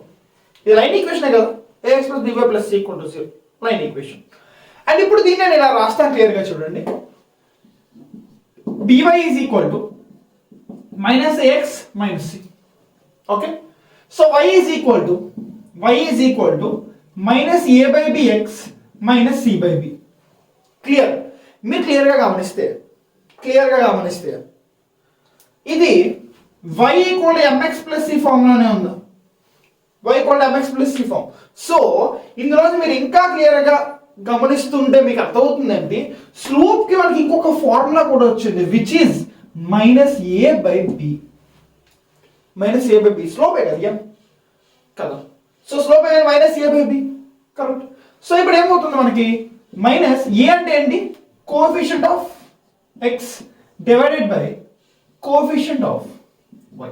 ఇది లైన్ ఈక్వేషనే కదా, ax plus by plus c equal to 0 line equation. And ఇప్పుడు దీన్ని నేను ఇలా రాస్తాను క్లియర్గా చూడండి. by is equal to minus ax minus c. Okay, so y is equal to minus a by bx minus c by b. Clear? మీరు క్లియర్గా గమనిస్తే ఇది y equal mx plus c ఫార్ములానే ఉందా? y equal mx plus c form. So ఇందులో మీరు ఇంకా క్లియర్గా గమనిస్తుంటే మీకు అర్థమవుతుందండి, స్లోప్కి మనకి ఇంకొక ఫార్ములా కూడా వచ్చింది which is minus A by b. స్లోపే కదా so slope minus A by b, correct. So ఇప్పుడు ఏమవుతుంది మనకి, మైనస్ ఏ అంటే ఏంటి? Coefficient of x divided by coefficient of y.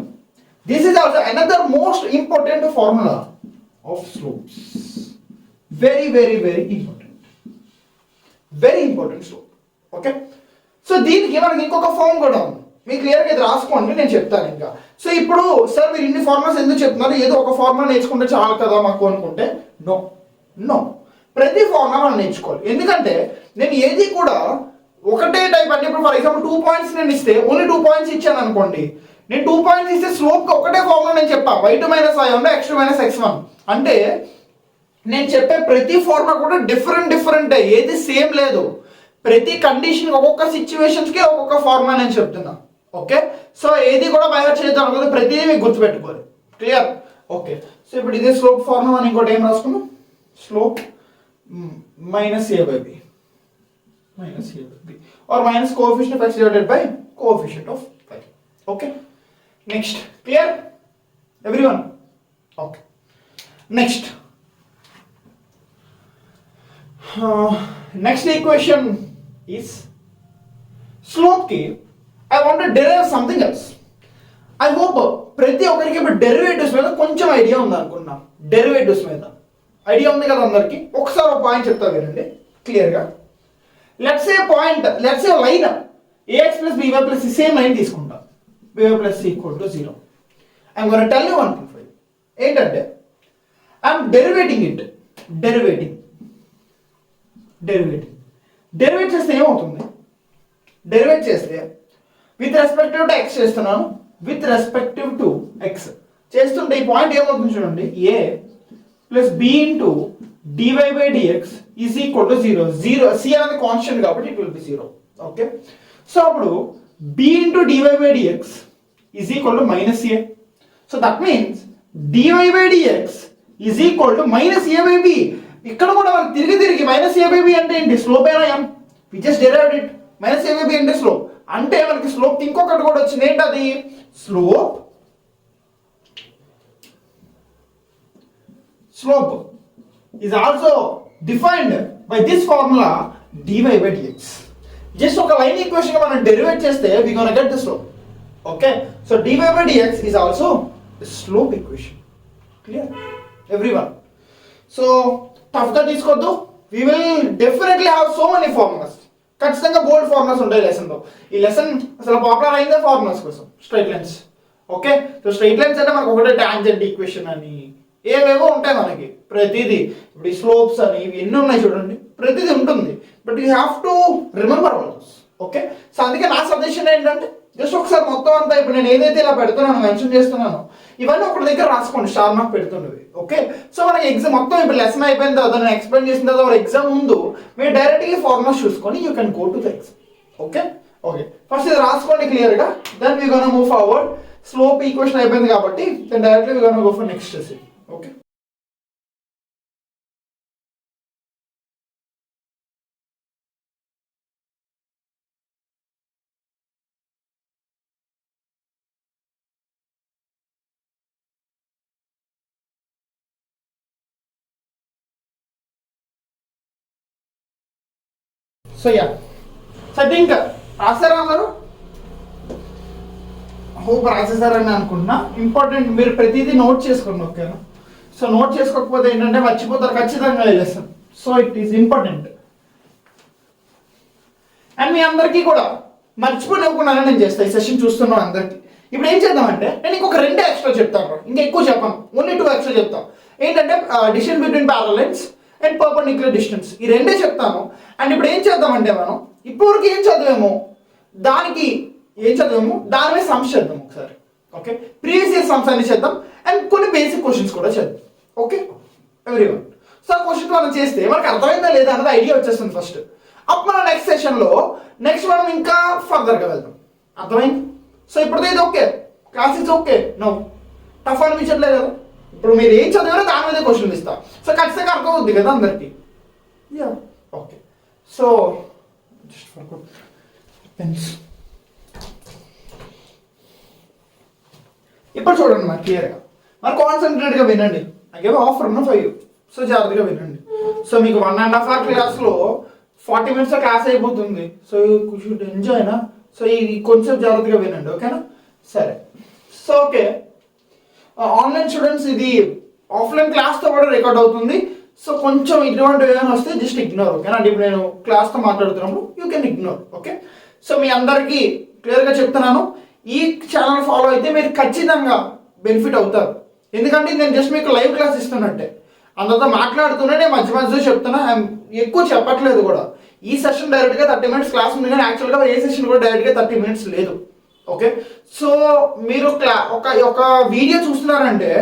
This is also another most important formula of slopes. Very important slope. Okay, so దీనికి మనకి ఇంకొక form కూడా ఉంది. మీకు క్లియర్గా ఇది రాసుకోండి, నేను చెప్తాను ఇంకా. సో ఇప్పుడు సార్ మీరు ఇన్ని ఫార్ములాస్ ఎందుకు చెప్తున్నారు, ఏదో ఒక ఫార్ములా నేర్చుకుంటే చాలు కదా మాకు అనుకుంటే నో, ప్రతి ఫార్ములా మనం నేర్చుకోవాలి. ఎందుకంటే నేను ఏది కూడా ఒకటే టైప్ అంటే ఇప్పుడు ఫర్ ఎగ్జాంపుల్ 2 పాయింట్స్ నేను ఇస్తే ఓన్లీ 2 పాయింట్స్ ఇచ్చాను అనుకోండి, నేను 2 పాయింట్స్ ఇస్తే స్లోప్కి ఒకటే ఫార్ములా నేను చెప్పా y2 minus y1 x2 minus x1 అంటే నేను చెప్పే ప్రతి ఫార్ములా కూడా డిఫరెంట్ ఏది సేమ్ లేదు. ప్రతి కండిషన్ ఒక్కొక్క సిచ్యువేషన్స్కి ఒక్కొక్క ఫార్ములా నేను చెప్తున్నా. ఓకే, సో ఏది కూడా బయట చేద్దాం అనుకుంటే ప్రతిదీ మీకు గుర్తుపెట్టుకోవాలి. క్లియర్? ఓకే, సో ఇప్పుడు ఇదే స్లోప్ ఫార్ములా అని ఇంకోటి ఏం రాసుకున్నాం, slope minus A by B or minus coefficient of x divided by coefficient of y. Okay, next. Clear everyone? Okay, next equation is slope ki I want to derive something else. I hope ప్రతి ఒక్కరికి ఇప్పుడు derivatives మీద కొంచెం idea ఉంది అనుకున్నా. Derivatives మీద idea ఉంది కదా అందరికి. ఒకసారి ఒక పాయింట్ చెప్తా వినండి క్లియర్గా. Let's say line ax plus by plus c same line తీసుకుంటాం, by plus c equal to 0. I'm going to tell you one thing for you. ఏంటంటే I'm derivating డెరివేట్ చేస్తే ఏమవుతుంది, డెరివేట్ చేస్తే విత్ రెస్పెక్టివ్ టు x చేస్తున్నాను, with respective to x చేస్తుంటే ఈ point ఏమవుతుంది చూడండి, a plus b into dy by dx is equal to 0. C అనేది కాన్స్టెంట్ కాబట్టి it will be 0. Okay, so అప్పుడు b into dy by dx is equal to minus a. So that means dy by dx is equal to minus a by b. ఇక్కడ కూడా మనం తిరిగి minus a by b అంటే ఏంటి, slope అయినా m, we just derived it. Minus a by b అంటే slope, అంటే మనకి స్లోప్ ఇంకొకటి కూడా వచ్చింది. ఏంటది, slope is also defined by this formula dy by dx. Just ఒక లైన్ ఈక్వేషన్ గా మనం డెరివేట్ చేస్తే we gonna get the slope. Okay, so dy by dx is also a slope equation. Clear everyone? So tough గా తీసుకోవద్దు, we will definitely have so many formulas. ఖచ్చితంగా బోల్డ్ formulas ఉంటాయి లెసన్లో. ఈ లెసన్ అసలు పాపులర్ అయిందే ఫార్ములాస్ కోసం, straight lines. Okay, so straight lines అంటే మనకు ఒకటే టాంజెంట్ ఈక్వేషన్ అని ఏవేవో ఉంటాయి మనకి ప్రతిదీ. ఇప్పుడు ఈ స్లోప్స్ అని ఇవి ఎన్ని ఉన్నాయి చూడండి, ప్రతిదీ ఉంటుంది. But you have to remember all those. Okay, so అందుకే నా సజెషన్ ఏంటంటే జస్ట్ ఒకసారి మొత్తం అంతా ఇప్పుడు నేను ఏదైతే ఇలా పెడుతున్నాను, మెన్షన్ చేస్తున్నానో ఇవన్నీ ఒకటి దగ్గర రాసుకోండి, స్టార్ మార్క్ పెడుతున్నవి. ఓకే, సో మనకి ఎగ్జామ్ మొత్తం ఇప్పుడు లెసన్ అయిపోయిన తర్వాత నేను ఎక్స్ప్లెయిన్ చేసిన తర్వాత ఎగ్జామ్ ముందు మీరు డైరెక్ట్గా ఫార్ములాస్ చూసుకొని you can go to the exam. Okay okay, first ఇది రాసుకోండి క్లియర్గా, then we gonna move forward. Slope equation అయిపోయింది కాబట్టి then directly we gonna go for next session. Okay, so yeah, so I think రాసారా అందరూ? Hope రాసేసారని అనుకుంటున్నా. Important మీరు ప్రతిదీ నోట్ చేసుకోండి. ఓకేనా, సో నోట్ చేసుకోకపోతే ఏంటంటే మర్చిపోతారు ఖచ్చితంగా lesson. So it is important. And మీ అందరికీ కూడా మర్చిపోనివ్వకుండా నేను చేస్తాను ఈ సెషన్ చూస్తున్నాను అందరికీ. ఇప్పుడు ఏం చేద్దామంటే నేను ఇంకొక 2 ఎక్స్ట్రా చెప్తాను, ఇంకా ఎక్కువ చెప్పాను, ఓన్లీ 2 ఎక్స్ట్రా చెప్తాను. ఏంటంటే distance between parallel lines and perpendicular distance, ఈ 2 చెప్తాను. అండ్ ఇప్పుడు ఏం చేద్దామంటే మనం ఇప్పటివరకు ఏం చదివామో దానికి దాని మీద సమ్స్ చేద్దాం ఒకసారి. ఓకే, ప్రీవియస్ ఇయర్ సమ్స్ అన్ని చేద్దాం అండ్ కొన్ని బేసిక్ క్వశ్చన్స్ కూడా చేద్దాం. ఓకే ఎవ్రీవన్, సో ఆ క్వశ్చన్ మనం చేస్తే మనకు అర్థమైందా లేదా అన్నది ఐడియా వచ్చేస్తుంది ఫస్ట్. అప్పుడు మన నెక్స్ట్ సెషన్లో మనం ఇంకా ఫర్దర్గా వెళ్దాం. అర్థమైంది? సో ఇప్పుడు ఇది okay, class is okay, no tough అనిపించట్లేదు కదా. ఇప్పుడు మీరు ఏం చదివారో దాని మీద క్వశ్చన్ ఇస్తా, సో ఖచ్చితంగా అర్థం అవుద్ది కదా అందరికీ. Yeah okay, so just for pens. ఇప్పుడు చూడండి మరి క్లియర్గా, మరి కాన్సన్ట్రేట్గా వినండి. నాకేమో ఆఫర్ ఉన్న 5, సో జాగ్రత్తగా వినండి. సో మీకు 1.5 hour క్లాస్లో 40 minutes క్లాస్ అయిపోతుంది. సో యూ షుడ్ ఎంజాయ్నా. సో ఈ కొంచెం జాగ్రత్తగా వినండి. ఓకేనా? సరే, సో ఓకే, ఆన్లైన్ స్టూడెంట్స్ ఇది ఆఫ్లైన్ క్లాస్తో కూడా రికార్డ్ అవుతుంది. సో కొంచెం ఇటువంటి ఏమైనా వస్తే జస్ట్ ఇగ్నోర్. ఓకేనా? అంటే ఇప్పుడు నేను క్లాస్తో మాట్లాడుతున్నప్పుడు you can ignore. Okay, so మీ అందరికీ క్లియర్గా చెప్తున్నాను, ఈ ఛానల్ ఫాలో అయితే మీరు ఖచ్చితంగా బెనిఫిట్ అవుతారు. ఎందుకంటే నేను జస్ట్ మీకు లైవ్ క్లాస్ ఇస్తున్నట్టే, అందరితో మాట్లాడుతూనే నేను మధ్య మధ్యలో చెప్తున్నా, ఎక్కువ చెప్పట్లేదు కూడా. ఈ సెషన్ డైరెక్ట్గా 30 minutes క్లాస్ ఉంది, కానీ యాక్చువల్గా ఏ సెషన్ కూడా డైరెక్ట్గా 30 minutes లేదు. ఓకే, సో మీరు ఒక వీడియో చూస్తున్నారంటే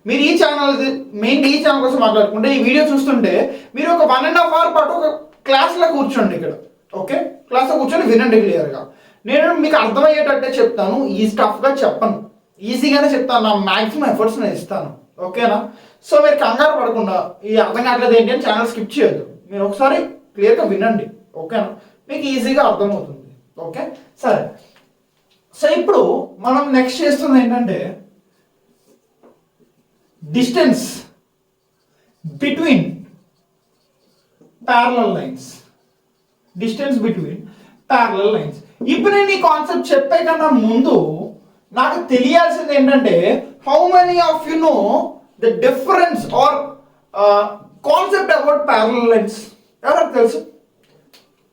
మీరు ఈ ఛానల్ మెయిన్గా ఈ ఛానల్ కోసం మాట్లాడుకుంటే ఈ వీడియో చూస్తుంటే మీరు ఒక 1.5 hour పాటు ఒక క్లాస్లో కూర్చోండి ఇక్కడ. ఓకే, క్లాస్లో కూర్చొని వినండి క్లియర్గా. నేను మీకు అర్థమయ్యేటట్టే చెప్తాను, ఈ స్టఫ్గా చెప్పను, ఈజీగానే చెప్తాను, నా మ్యాక్సిమం ఎఫర్ట్స్ నేను ఇస్తాను. ఓకేనా? సో మీరు కంగారు పడకుండా ఈ అర్థం కావట్లేదు ఏంటి అని ఛానల్ స్కిప్ చేయొద్దు, మీరు ఒకసారి క్లియర్గా వినండి. ఓకేనా? మీకు ఈజీగా అర్థమవుతుంది. ఓకే సరే, సో ఇప్పుడు మనం నెక్స్ట్ చేస్తుంది ఏంటంటే distance between parallel lines. Distance between parallel lines. ఇప్పుడు నేను ఈ కాన్సెప్ట్ చెప్పే కన్నా ముందు నాకు తెలియాల్సింది ఏంటంటే how many of you know the difference or concept about parallel lines. ఎవరికి తెలుసు?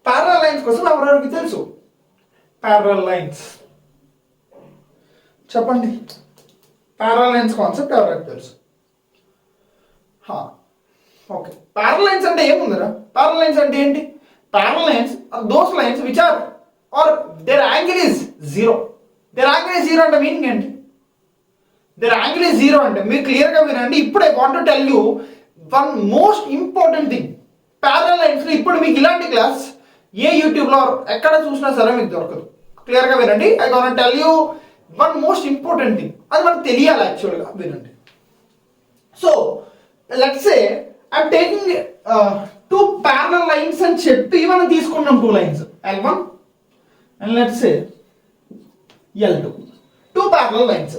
ప్యారలల్ లైన్స్ కోసం ఎవరెవరికి తెలుసు? ప్యారలల్ లైన్స్ చెప్పండి. ప్యారలల్ లైన్స్ కాన్సెప్ట్ ఎవరికి తెలుసు? ఓకే, ప్యారలల్ లైన్స్ అంటే ఏముందిరా? ప్యారలల్ లైన్స్ అంటే ఏంటి? Parallel lines are those lines which are or their angle is 0. Their angle is 0 అంటే మీనింగ్ ఏంటి? Their angle is 0 అంటే మీరు క్లియర్గా వినండి. ఇప్పుడు I want to tell you one most important thing. Parallel lines ఇప్పుడు మీకు ఇలాంటి క్లాస్ ఏ యూట్యూబ్లో ఎక్కడ చూసినా సరే మీకు దొరకదు. క్లియర్గా వినండి. I want to tell you one most important thing. అది మనకు తెలియాలి యాక్చువల్గా, వినండి. So let's say I'm taking 2 parallel lines అని చెప్పి మనం తీసుకున్నాం 2 lines L1 and let's say L2. 2 parallel lines.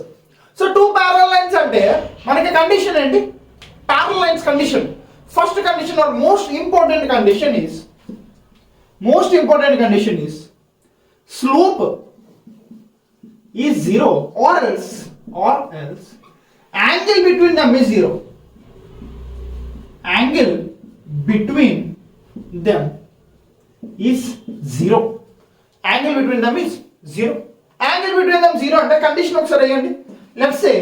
So 2 parallel lines అంటే మనకి కండిషన్ ఏంటి? Parallel lines condition. First condition or most important condition is slope is 0 or else angle between them is 0. Angle between them is zero. Angle between dum is zero. Angle between dum zero అంటే condition ఒకసారి వేయండి. Let's say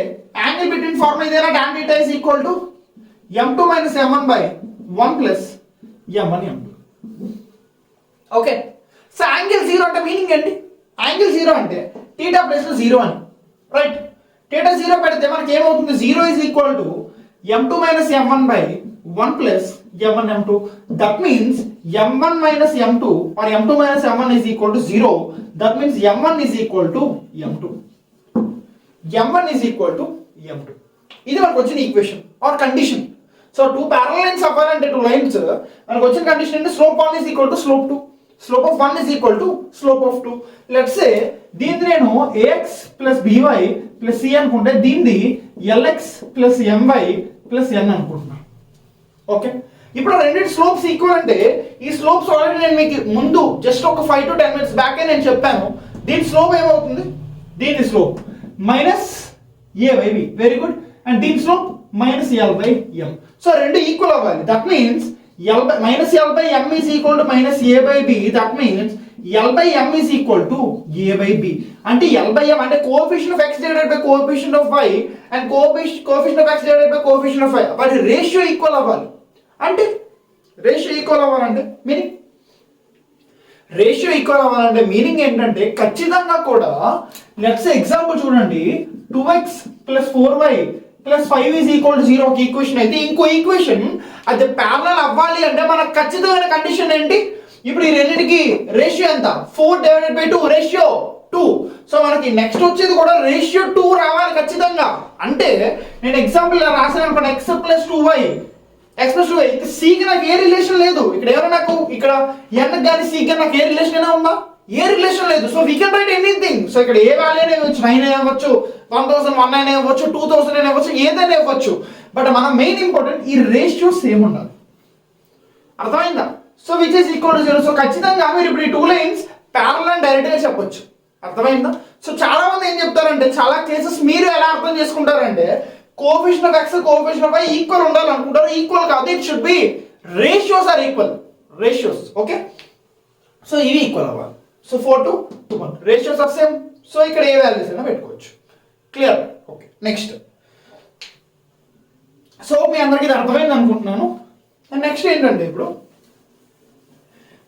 angle between formula ఇదేనా, tan theta is equal to m2 minus m1 by 1 plus m1 m2. Okay, so angle zero అంటే meaning ఏంటి? Angle zero అంటే theta plus zero అని, right? Theta zero పెడితే మనకి ఏమవుతుంది? Zero is equal to m2 minus m1 by 1 plus m1 m2. That means m1 minus m2 or m2 minus m1 is equal to 0. That means m1 is equal to m2. m1 is equal to m2. ఇది మనకు వచ్చిన equation or condition. So two parallel lines అవ్వాలంటే two lines మనకు వచ్చిన condition అంటే slope 1 is equal to slope 2. Slope of 1 is equal to slope of 2. Let's say దీన్ని నేను ax plus by plus c అనుకుంటే దీన్ని lx plus my plus n అనుకుంటున్నాను. Okay, ఇప్పుడు రెండింటి స్లోప్స్ ఈక్వల్ అంటే ఈ స్లోప్స్ ఆల్రెడీ నేను మీకు ముందు జస్ట్ ఒక 5 to 10 minutes బ్యాకే నేను చెప్పాను. దీని స్లోప్ ఏమవుతుంది? దీని slope minus a by b, very good. And దీని slope minus l by m. So రెండు ఈక్వల్ అవ్వాలి. That means minus l by m is equal to minus a by b. That means l by m is equal to a by b. అంటే l by m అంటే coefficient of x divided by coefficient of y and coefficient of x divided by coefficient of y. వాటి ratio equal అవ్వాలి. అంటే ratio equal అవ్వాలంటే meaning ఏంటంటే ఖచ్చితంగా కూడా let's example చూడండి, 2x plus 4y plus 5 is equal to 0 ఒక equation అయితే ఇంకో ఈక్వేషన్ అది ప్యారలల్ అవ్వాలి అంటే మనకు ఖచ్చితమైన కండిషన్ ఏంటి? ఇప్పుడు ఈ రెండింటికి రేషియో ఎంత? 4 divided by 2, రేషియో 2. సో మనకి నెక్స్ట్ వచ్చేది కూడా రేషియో 2 రావాలి ఖచ్చితంగా. అంటే నేను ఎగ్జాంపుల్ ఇలా రాసాను అనుకోండి, x plus 2y సికి నాకు ఏ రిలేషన్ లేదు. ఇక్కడ ఎవరైనా నాకు ఇక్కడ n కానీ c కానీ నాకు ఏ రిలేషన్ అయినా ఉందా? ఏ రిలేషన్ లేదు. So we can write anything. So ఇక్కడ ఏ వాల్యూ అయినా ఇవ్వచ్చు, 9 అయినా ఇవ్వచ్చు, 1001 అయినా ఇవ్వచ్చు, 2000 అయినా ఇవ్వచ్చు, ఏదైనా ఇవ్వచ్చు. బట్ మన మెయిన్ ఇంపార్టెంట్ ఈ రేషియో సేమ్ ఉండాలి. అర్థమైందా? So which is equal to 0. So ఖచ్చితంగా మీరు ఇప్పుడు ఈ టూ లైన్స్ ప్యారలల్ డైరెక్ట్ గా చెప్పొచ్చు. అర్థమైందా? సో చాలా మంది ఏం చెప్తారంటే, చాలా కేసెస్ మీరు ఎలా అర్థం చేసుకుంటారంటే coefficient of x coefficient of y equal ఉండాలి అనుకుంటారు. ఈక్వల్ కాదు, it should be ratios are equal. Ratios okay. So ఇవి ఈక్వల్ అవ్వాలి. So 4 to 1 ratios are same. So ఇక్కడ ఏ వాల్యూస్ అయినా పెట్టుకోవచ్చు. క్లియర్? Okay, next. సో మీ అందరికి ఇది అర్థమైంది అనుకుంటున్నాను. నెక్స్ట్ ఏంటంటే ఇప్పుడు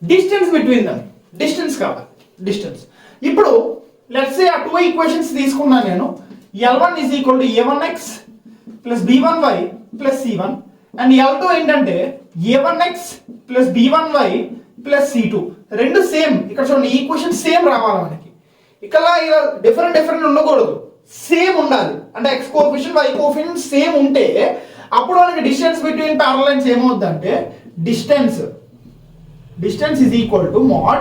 డిస్టెన్స్ బిట్వీన్ దమ్. డిస్టెన్స్ కావాలి, డిస్టెన్స్. ఇప్పుడు లెట్స్ సే ఆ టూ ఈక్వేషన్స్ తీసుకున్నాను నేను. L1 is equal to a1x plus b1y plus c1 and L2 ఏంటంటే a1x plus b1y plus c2. రెండు సేమ్. ఇక్కడ చూడండి, ఈక్వేషన్ సేమ్ రావాలి మనకి. ఇక్కడ ఇలా డిఫరెంట్ ఉండకూడదు, సేమ్ ఉండాలి. అంటే x coefficient y coefficient same ఉంటే అప్పుడు మనకి డిస్టెన్స్ బిట్వీన్ ప్యారలల్ లైన్స్ ఏమవుతుందంటే distance is equal to mod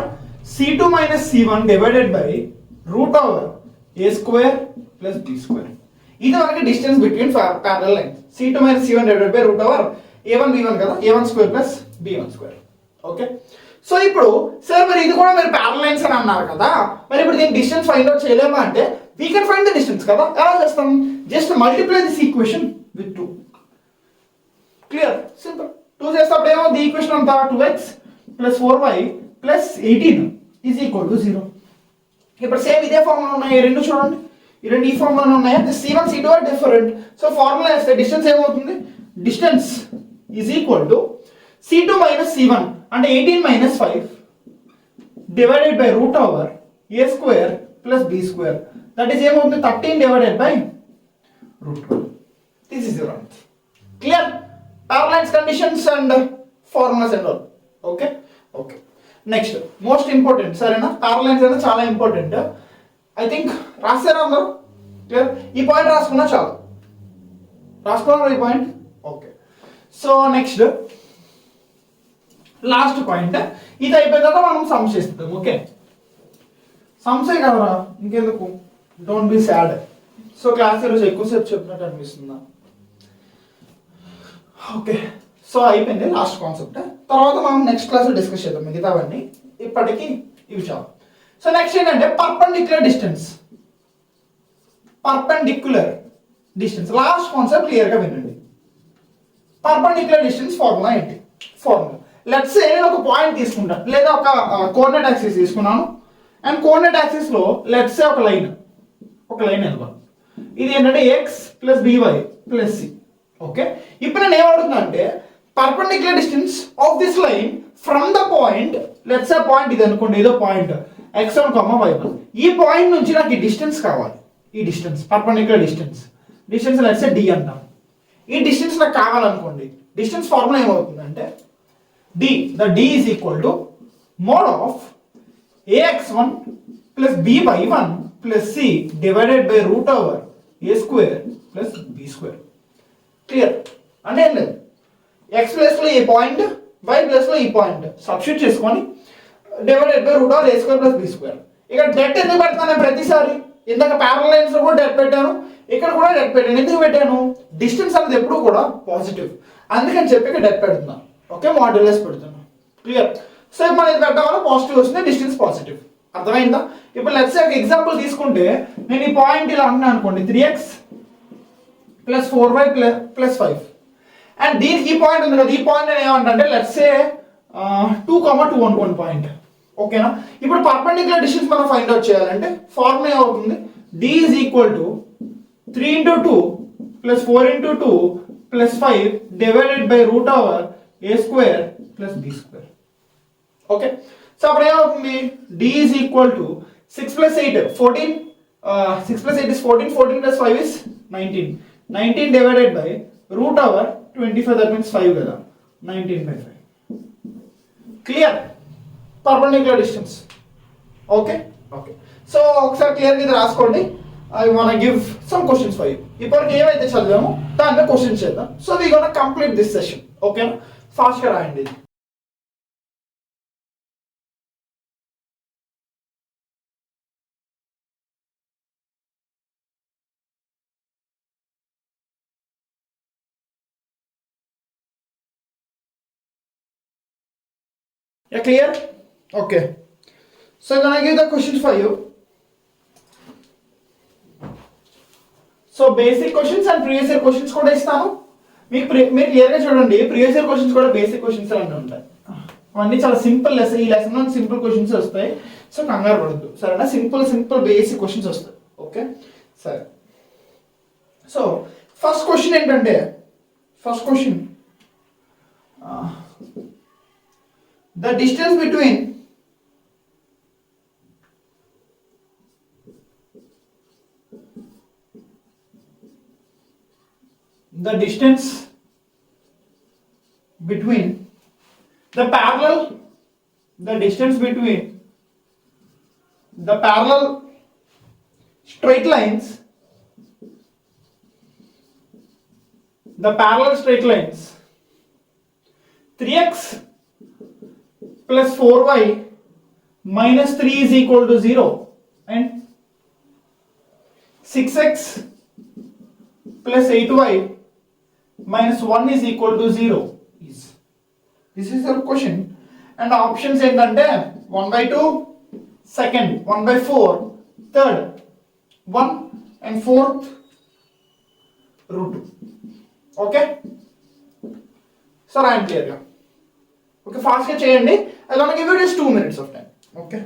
c2 minus c1 divided by root over a square plus b square. ఇది మనకి distance between parallel lines. c2 minus c1 divided by root over a1 b1 కదా, a1 square plus b1 square. Okay, so ఇప్పుడు sir మరి ఇది కూడా మీరు parallel lines అని అన్నారు కదా, మరి ఇప్పుడు దీని డిస్టెన్స్ ఫైండ్ అవుట్ చేయలేమా అంటే we can find the distance కదా. ఎలా చేస్తాం? Just multiply this equation with 2. Clear? Simple. 2 చేస్తే అప్పుడు ఏమో ది ఈక్వేషన్ అంతా 2x plus 4y plus 18 is equal to 0. ఇప్పుడు సేమ్ ఇదే ఫార్ములా ఉన్నాయి రెండు చూడండి, ఈ రెండు ఈ ఫార్ములానే ఉన్నాయి. c1 c2 are different. So formula వేస్తే డిస్టెన్స్ ఏమవుతుంది? Distance is equal to c2 minus c1 అంటే 18 minus 5 divided by root over a square plus b square. That is ఏమవుతుంది? 13 divided by root 12. This is your answer. Clear? Parallel conditions and formulas and all. Okay? Okay. Next most important, సరేనా? Parallel lines అనేది చాలా important. I think రాస్తారా అందరూ? Clear? ఈ point రాసుకున్నా చాలు. రాసుకున్నారా ఈ point? Okay. So next last point. ఇది అయిపోయిన తర్వాత మనం సమ్స్ చేస్తాం. ఓకే, సమ్సే కదరా, ఇంకెందుకు? Don't be sad. So class ఈరోజు ఎక్కువసేపు చెప్పినట్టు అనిపిస్తుందా? ఓకే, సో అయిపోయింది లాస్ట్ కాన్సెప్ట్. తర్వాత మనం నెక్స్ట్ క్లాస్ డిస్కస్ చేద్దాం మిగతావన్నీ. ఇప్పటికి ఇవి చాలు. సో నెక్స్ట్ ఏంటంటే perpendicular distance. Perpendicular distance last concept క్లియర్గా వినండి. పర్పెండిక్యులర్ డిస్టెన్స్ ఫార్ములా ఏంటి? ఫార్ములా లెట్స్ సే నేను ఒక పాయింట్ తీసుకుంటాను లేదా ఒక కోఆర్డినేట్ యాక్సిస్ తీసుకున్నాను అండ్ కోఆర్డినేట్ యాక్సిస్లో లెట్స్ సే ఒక లైన్ అనుకోండి. ఇది ఏంటంటే x plus b y plus c. Okay, ఇప్పుడు నేను ఏమడుగుతున్నా అంటే perpendicular distance of this line from the point, let's say point ఇది అనుకోండి, ఏదో పాయింట్ x1, y1. ఈ పాయింట్ నుంచి నాకు ఈ డిస్టెన్స్ కావాలి. ఈ distance perpendicular distance let's say d అంటాం. ఈ డిస్టెన్స్ నాకు కావాలనుకోండి. డిస్టెన్స్ ఫార్ములా ఏమవుతుందంటే d is equal to mod of ax1 plus by1 plus c divided by root over a square plus b square. Clear అంటే ఏం లేదు, X ప్లస్లో ఈ point, y ప్లస్లో ఈ పాయింట్ సబ్స్టిట్యూట్ చేసుకొని divided by root of a square plus b square. ఇక్కడ డెట్ ఎందుకు పెడతాను ప్రతిసారి? ఇందాక ప్యారలల్ లైన్స్ లో కూడా డెట్ పెట్టాను, ఇక్కడ కూడా డెట్ పెట్టాను. ఎందుకు పెట్టాను? డిస్టెన్స్ అనేది ఎప్పుడు కూడా పాజిటివ్, అందుకని చెప్పి ఇక్కడ డెట్ పెడుతున్నాను. ఓకే, మాడ్యులస్ పెడుతున్నాను. క్లియర్? సో మనం ఇది పెట్టడం వల్ల పాజిటివ్ వస్తుంది, డిస్టెన్స్ పాజిటివ్. అర్థమైందా? ఇప్పుడు లెట్స్ సే ఒక ఎగ్జాంపుల్ తీసుకుంటే నేను ఈ పాయింట్ ఇలా అంటున్నాను అనుకోండి, 3x plus 4y plus 5. And దీనికి ఈ పాయింట్ ఉంది కదా, ఈ పాయింట్ నేను ఏమంటే లెట్స్ సే 2,2 అనుకోండి పాయింట్. ఓకేనా? ఇప్పుడు పర్పెండిక్యులర్ డిస్టెన్స్ మనం ఫైండ్ అవుట్ చేయాలంటే ఫార్ములా ఏమవుతుంది? d is equal to 3 into 2 plus 4 into 2 plus 5 divided by root over a square plus b square. Okay, so అప్పుడు ఏమవుతుంది? d is equal to 6 plus 8 14, 6 plus 8 is 14, 14 plus 5 is 19, 19 divided by root over 25, that means 5 కదా, 19 by 5. Clear? Perpendicular distance. Okay okay, so ఒకసారి క్లియర్గా ఇది రాసుకోండి. I want give some questions for you. ఇప్పటికి ఏమైతే చదివామో దాని మీద క్వశ్చన్స్ చేద్దాం. So we gonna complete this session. ఓకేనా? ఫాస్ట్గా రాయండి ఇది. Yeah, clear? Okay. So I'm gonna give the questions for you. So basic questions and previous year questions కూడా ఇస్తాను. మీరు క్లియర్గా చూడండి, ప్రీవియస్ ఇయర్ క్వశ్చన్స్ కూడా బేసిక్ క్వశ్చన్స్ అన్నీ ఉంటాయి. అవన్నీ చాలా సింపుల్ లెసన్. ఈ లెసన్ లో సింపుల్ క్వశ్చన్స్ వస్తాయి, సో కంగారు పడద్దు. సరేనా? సింపుల్ బేసిక్ క్వశ్చన్స్ వస్తాయి. ఓకే సరే. సో ఫస్ట్ క్వశ్చన్ ఏంటంటే, first question the distance between the distance between the parallel straight lines, the parallel straight lines 3x plus 4y minus 3 is equal to 0 and 6x plus 8y minus 1 is equal to 0 is. This is your question. And options ఏంటంటే 1/2, second 1/4, third 1 and fourth root 2. Okay? So I am clear. Okay, ఫాస్ట్గా చేయండి. I want give you just 2 minutes of time. Okay,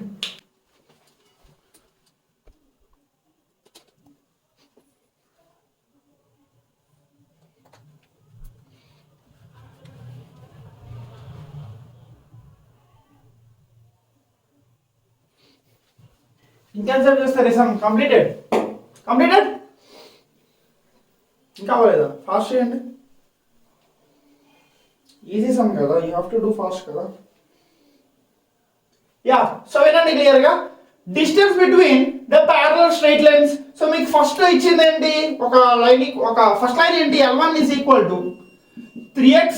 ఇంకెంతసేపు చేస్తారు? Some completed ఇంకా అవ్వలేదా? Fast చేయండి. Easy some కదా, you have to do fast కదా. యా, సో వినండి క్లియర్గా. Distance between the parallel straight lines. So మీకు ఫస్ట్ ఇచ్చింది ఏంటి? ఒక ఫస్ట్ లైన్ ఏంటి? L1 is equal to 3x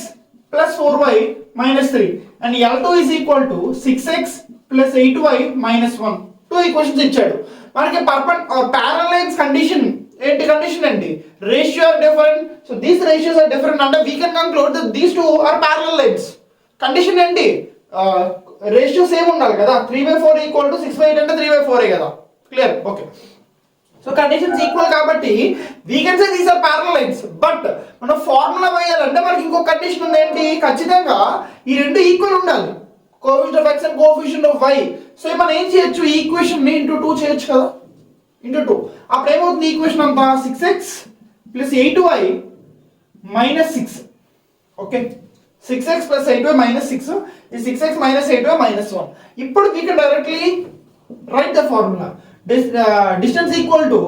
plus 4y minus 3 and L2 is equal to 6x plus 8y minus 1. 2 equations ఇచ్చాడు మనకి. ప్యారలల్ లైన్స్ కండిషన్ ఏంటి? Condition ఏంటి? Ratio are different. So these ratios are different అంటే we can conclude that these 2 are parallel lines. Condition ఏంటి? Ratio same ఉండాలి కదా. 3/4 equal to 6/8 అంటే 3/4 కదా. Clear? Okay, so conditions equal కాబట్టి we can say these are parallel lines. But మనం formula వేయాలంటే మనకి ఇంకో కండిషన్ ఉంది ఏంటి, ఖచ్చితంగా ఈ రెండు ఈక్వల్ ఉండాలి, coefficient of x and coefficient of y. So మనం ఏం చేయొచ్చు, ఈ ఈక్వేషన్ ని ఇంటూ 2 చేయొచ్చు కదా, ఇంటూ 2. అప్పుడు ఏమవుతుంది ఈక్వేషన్ అంతా 6x plus 8y minus 6. Okay, 6x plus 8y minus 6, ఈ 6x మైనస్ 8y మైనస్ 1. ఇప్పుడు we can directly right the formula. Distance equal to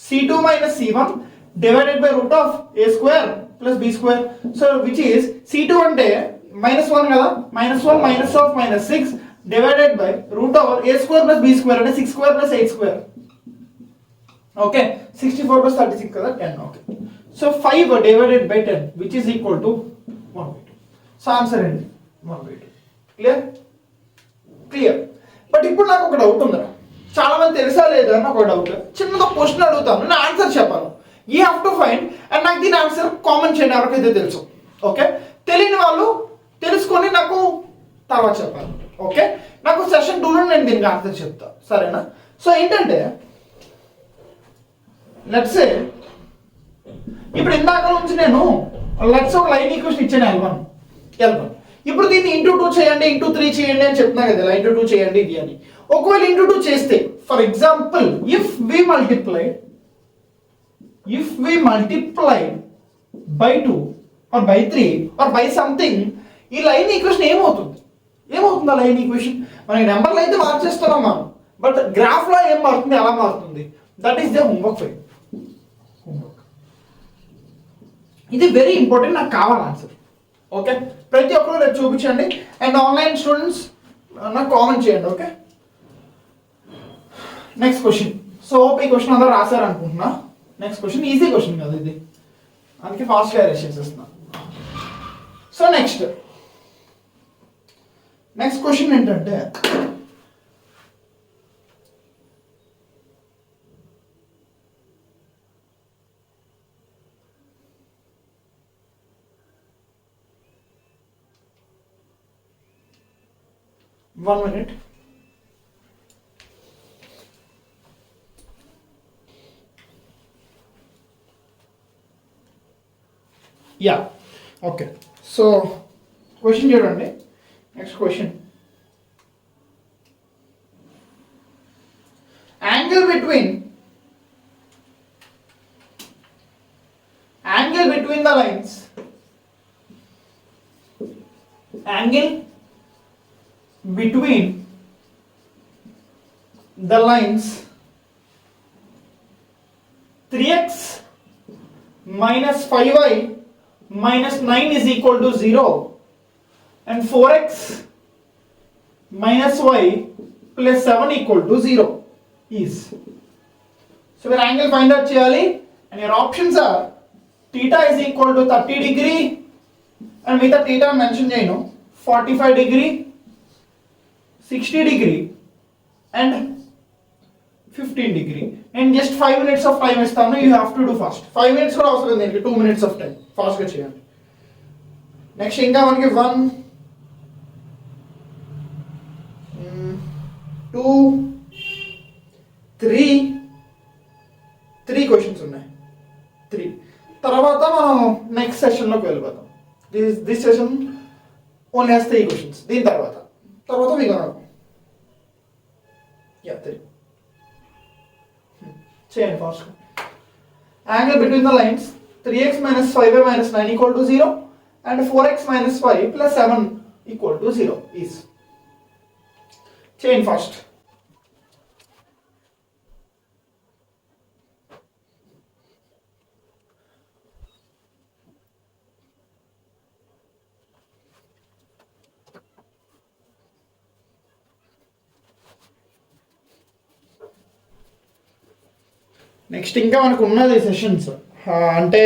c2 minus c1 divided by root of a square plus b square. So which is c2 ante minus 1 kada, minus 1 minus of minus 6 divided by root over a square plus b square ante 6 square plus 8 square. Okay, 64 plus 36 kada 10. Okay, so 5 divided by 10 which is equal to 1/2. So answer enti 1/2. Clear. But ఇప్పుడు నాకు ఒక doubt ఉందిరా, చాలా మంది తెలుసా లేదా అని ఒక డౌట్. చిన్నది క్వశ్చన్ అడుగుతాను, నేను ఆన్సర్ చెప్పాను. You have to find and నాకు దీని ఆన్సర్ కామెంట్ చేయండి ఎవరికైతే తెలుసు. ఓకే, తెలియని వాళ్ళు తెలుసుకొని నాకు తర్వాత చెప్పాలి. ఓకే, నాకు సెషన్ 2లో నేను దీనికి ఆన్సర్ చెప్తా, సరేనా? సో ఏంటంటే లెట్స్ సే ఇప్పుడు ఇందాక నుంచి నేను లెట్స్ ఒక లైన్ ఈక్వేషన్ ఇచ్చాను L1. ఇప్పుడు దీన్ని ఇంటూ 2 చేయండి, ఇంటూ 3 చేయండి అని చెప్తున్నా కదా, ఇంటూ 2 చేయండి ఇది అని. ఒకవేళ ఇంటూ 2 చేస్తే, for example if we multiply by 2 or by 3 or by something, ఈ లైన్ ఈక్వేషన్ ఏమవుతుంది ఆ లైన్ ఈక్వేషన్? మన నెంబర్లు అయితే మార్చేస్తున్నాం మనం, బట్ గ్రాఫ్ లో ఏం మారుతుంది, ఎలా మారుతుంది? That is the homework file. ఇది వెరీ ఇంపార్టెంట్, నాకు కావాలి ఆన్సర్. ఓకే, ప్రతి ఒక్కరు రేపు చూపించండి అండ్ ఆన్లైన్ స్టూడెంట్స్ నాకు కామెంట్ చేయండి. Okay, next question. సో ఈ క్వశ్చన్ అందరూ రాశారు అనుకుంటున్నా. నెక్స్ట్ క్వశ్చన్ ఈజీ క్వశ్చన్ కదా ఇది, అందుకే ఫాస్ట్గా అరేంజ్ చేసేస్తున్నా. సో నెక్స్ట్ క్వశ్చన్ ఏంటంటే one minute. Yeah, okay, so question చూడండి. Next question. Angle between the lines, angle between the lines 3x minus 5y minus 9 is equal to 0 and 4x minus y plus 7 equal to 0 is. So your angle find out cheyali and your options are theta is equal to 30 degree and with the theta mention cheyanu 45 degree, 60 degree and 15 degree. And just 5 minutes of time istanu, you have to do fast. 5 minutes kuda avasaram ledhu, 2 minutes of time fast ga cheyandi. Next inga manaki 1 2 3 questions ఉన్నాయి. 3 తర్వాత మనం next session లోకి వెళ్ళిపోతాం. This session only has 3 questions. దీని తర్వాత we gonna yeah 3 చేయండి fast. Angle between the lines 3x minus 5y minus 9 equal to 0 and 4x minus 5 plus 7 equal to 0 is. చేయండి fast. Next ఇంకా మనకు ఉన్నది సెషన్స్ అంటే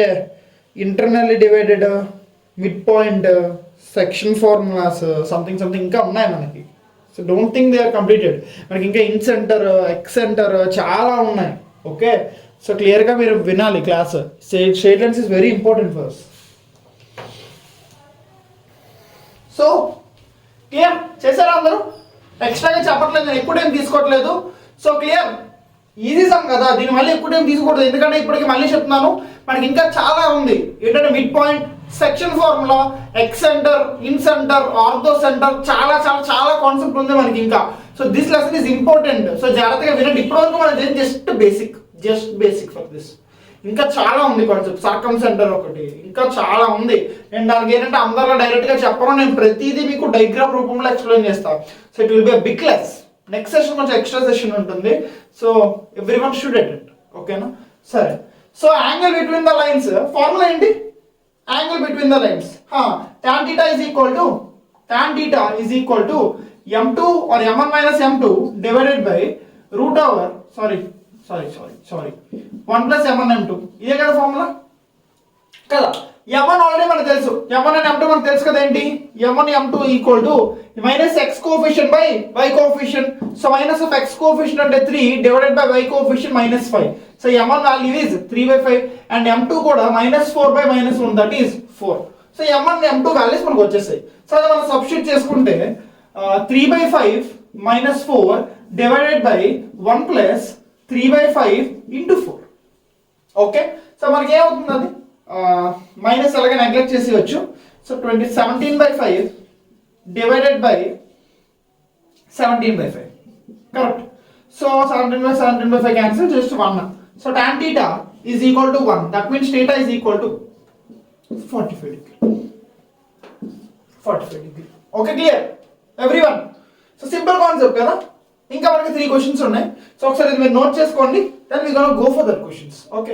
internally divided, midpoint, section formulas, something ఇంకా ఉన్నాయి మనకి. So don't think they are completed. మనకి ఇంకా ఇన్ సెంటర్, ఎక్స్ సెంటర్ చాలా ఉన్నాయి. ఓకే, సో క్లియర్గా మీరు వినాలి class. Shade lens is very important for us. So clear చేశారా అందరూ? ఎక్స్ట్రాగా చెప్పట్లేదు, నేను ఎక్కువ టైం తీసుకోవట్లేదు. So clear. ఈజీ సమ్ కదా, దీని మళ్ళీ ఎక్కువ టైం తీసుకోకూడదు. ఎందుకంటే ఇప్పటికి మళ్ళీ చెప్తున్నాను, మనకి ఇంకా చాలా ఉంది. ఏంటంటే mid point, section formula, X centre, in centre, ortho centre, చాలా చాలా చాలా కాన్సెప్ట్ ఉంది మనకి ఇంకా. So this lesson is important. So జాగ్రత్తగా వినండి. ఇప్పటివరకు మనం జస్ట్ బేసిక్ ఫర్ దిస్. ఇంకా చాలా ఉంది కాన్సెప్ట్. సర్కమ్ సెంటర్ ఒకటి, ఇంకా చాలా ఉంది. నేను దానికి ఏంటంటే అందరిలో డైరెక్ట్గా చెప్పను, నేను ప్రతిదీ మీకు డయాగ్రామ్ రూపంలో ఎక్స్ప్లెయిన్ చేస్తాను. So it will be a big class. Next session కొంచెం ఎక్స్ట్రా సెషన్ ఉంటుంది. So every one should attend. ఓకేనా? సరే. So angle between the lines formula ఏంటి? Angle between the lines tan theta is equal to m2 or m1 minus m2 divided by root over sorry 1 plus m1 m2. ఇదే కదా formula కదా. m1 already మనకు తెలుసు, m1 and m2 మనకు తెలుసు కదా. ఏంటి? m1 m2 equal to minus x coefficient by y coefficient. So minus of x coefficient అంటే 3 divided by y coefficient minus 5. So m1 value is 3/5 and m2 కూడా -4/-1 that is 4. So m1 m2 values మనకు వచ్చేసాయి. So అది మనం substitute చేసుకుంటే 3/5 - 4 divided by 1 plus 3/5 into 4. Okay. So మనకి ఏమవుతుంది? అది మైనస్ అలాగే నెగ్లెక్ట్ చేసేయచ్చు. So 17/5 divided by 17/5 correct. So 17/5 cancel, just 1. So tan theta is equal to 1. That means theta is equal to 45 degree. Okay, clear everyone? So simple concept కదా. ఇంకా మనకి 3 questions ఉన్నాయి. So ఒకసారి మీరు నోట్ చేసుకోండి, then we gonna go for that questions. Okay.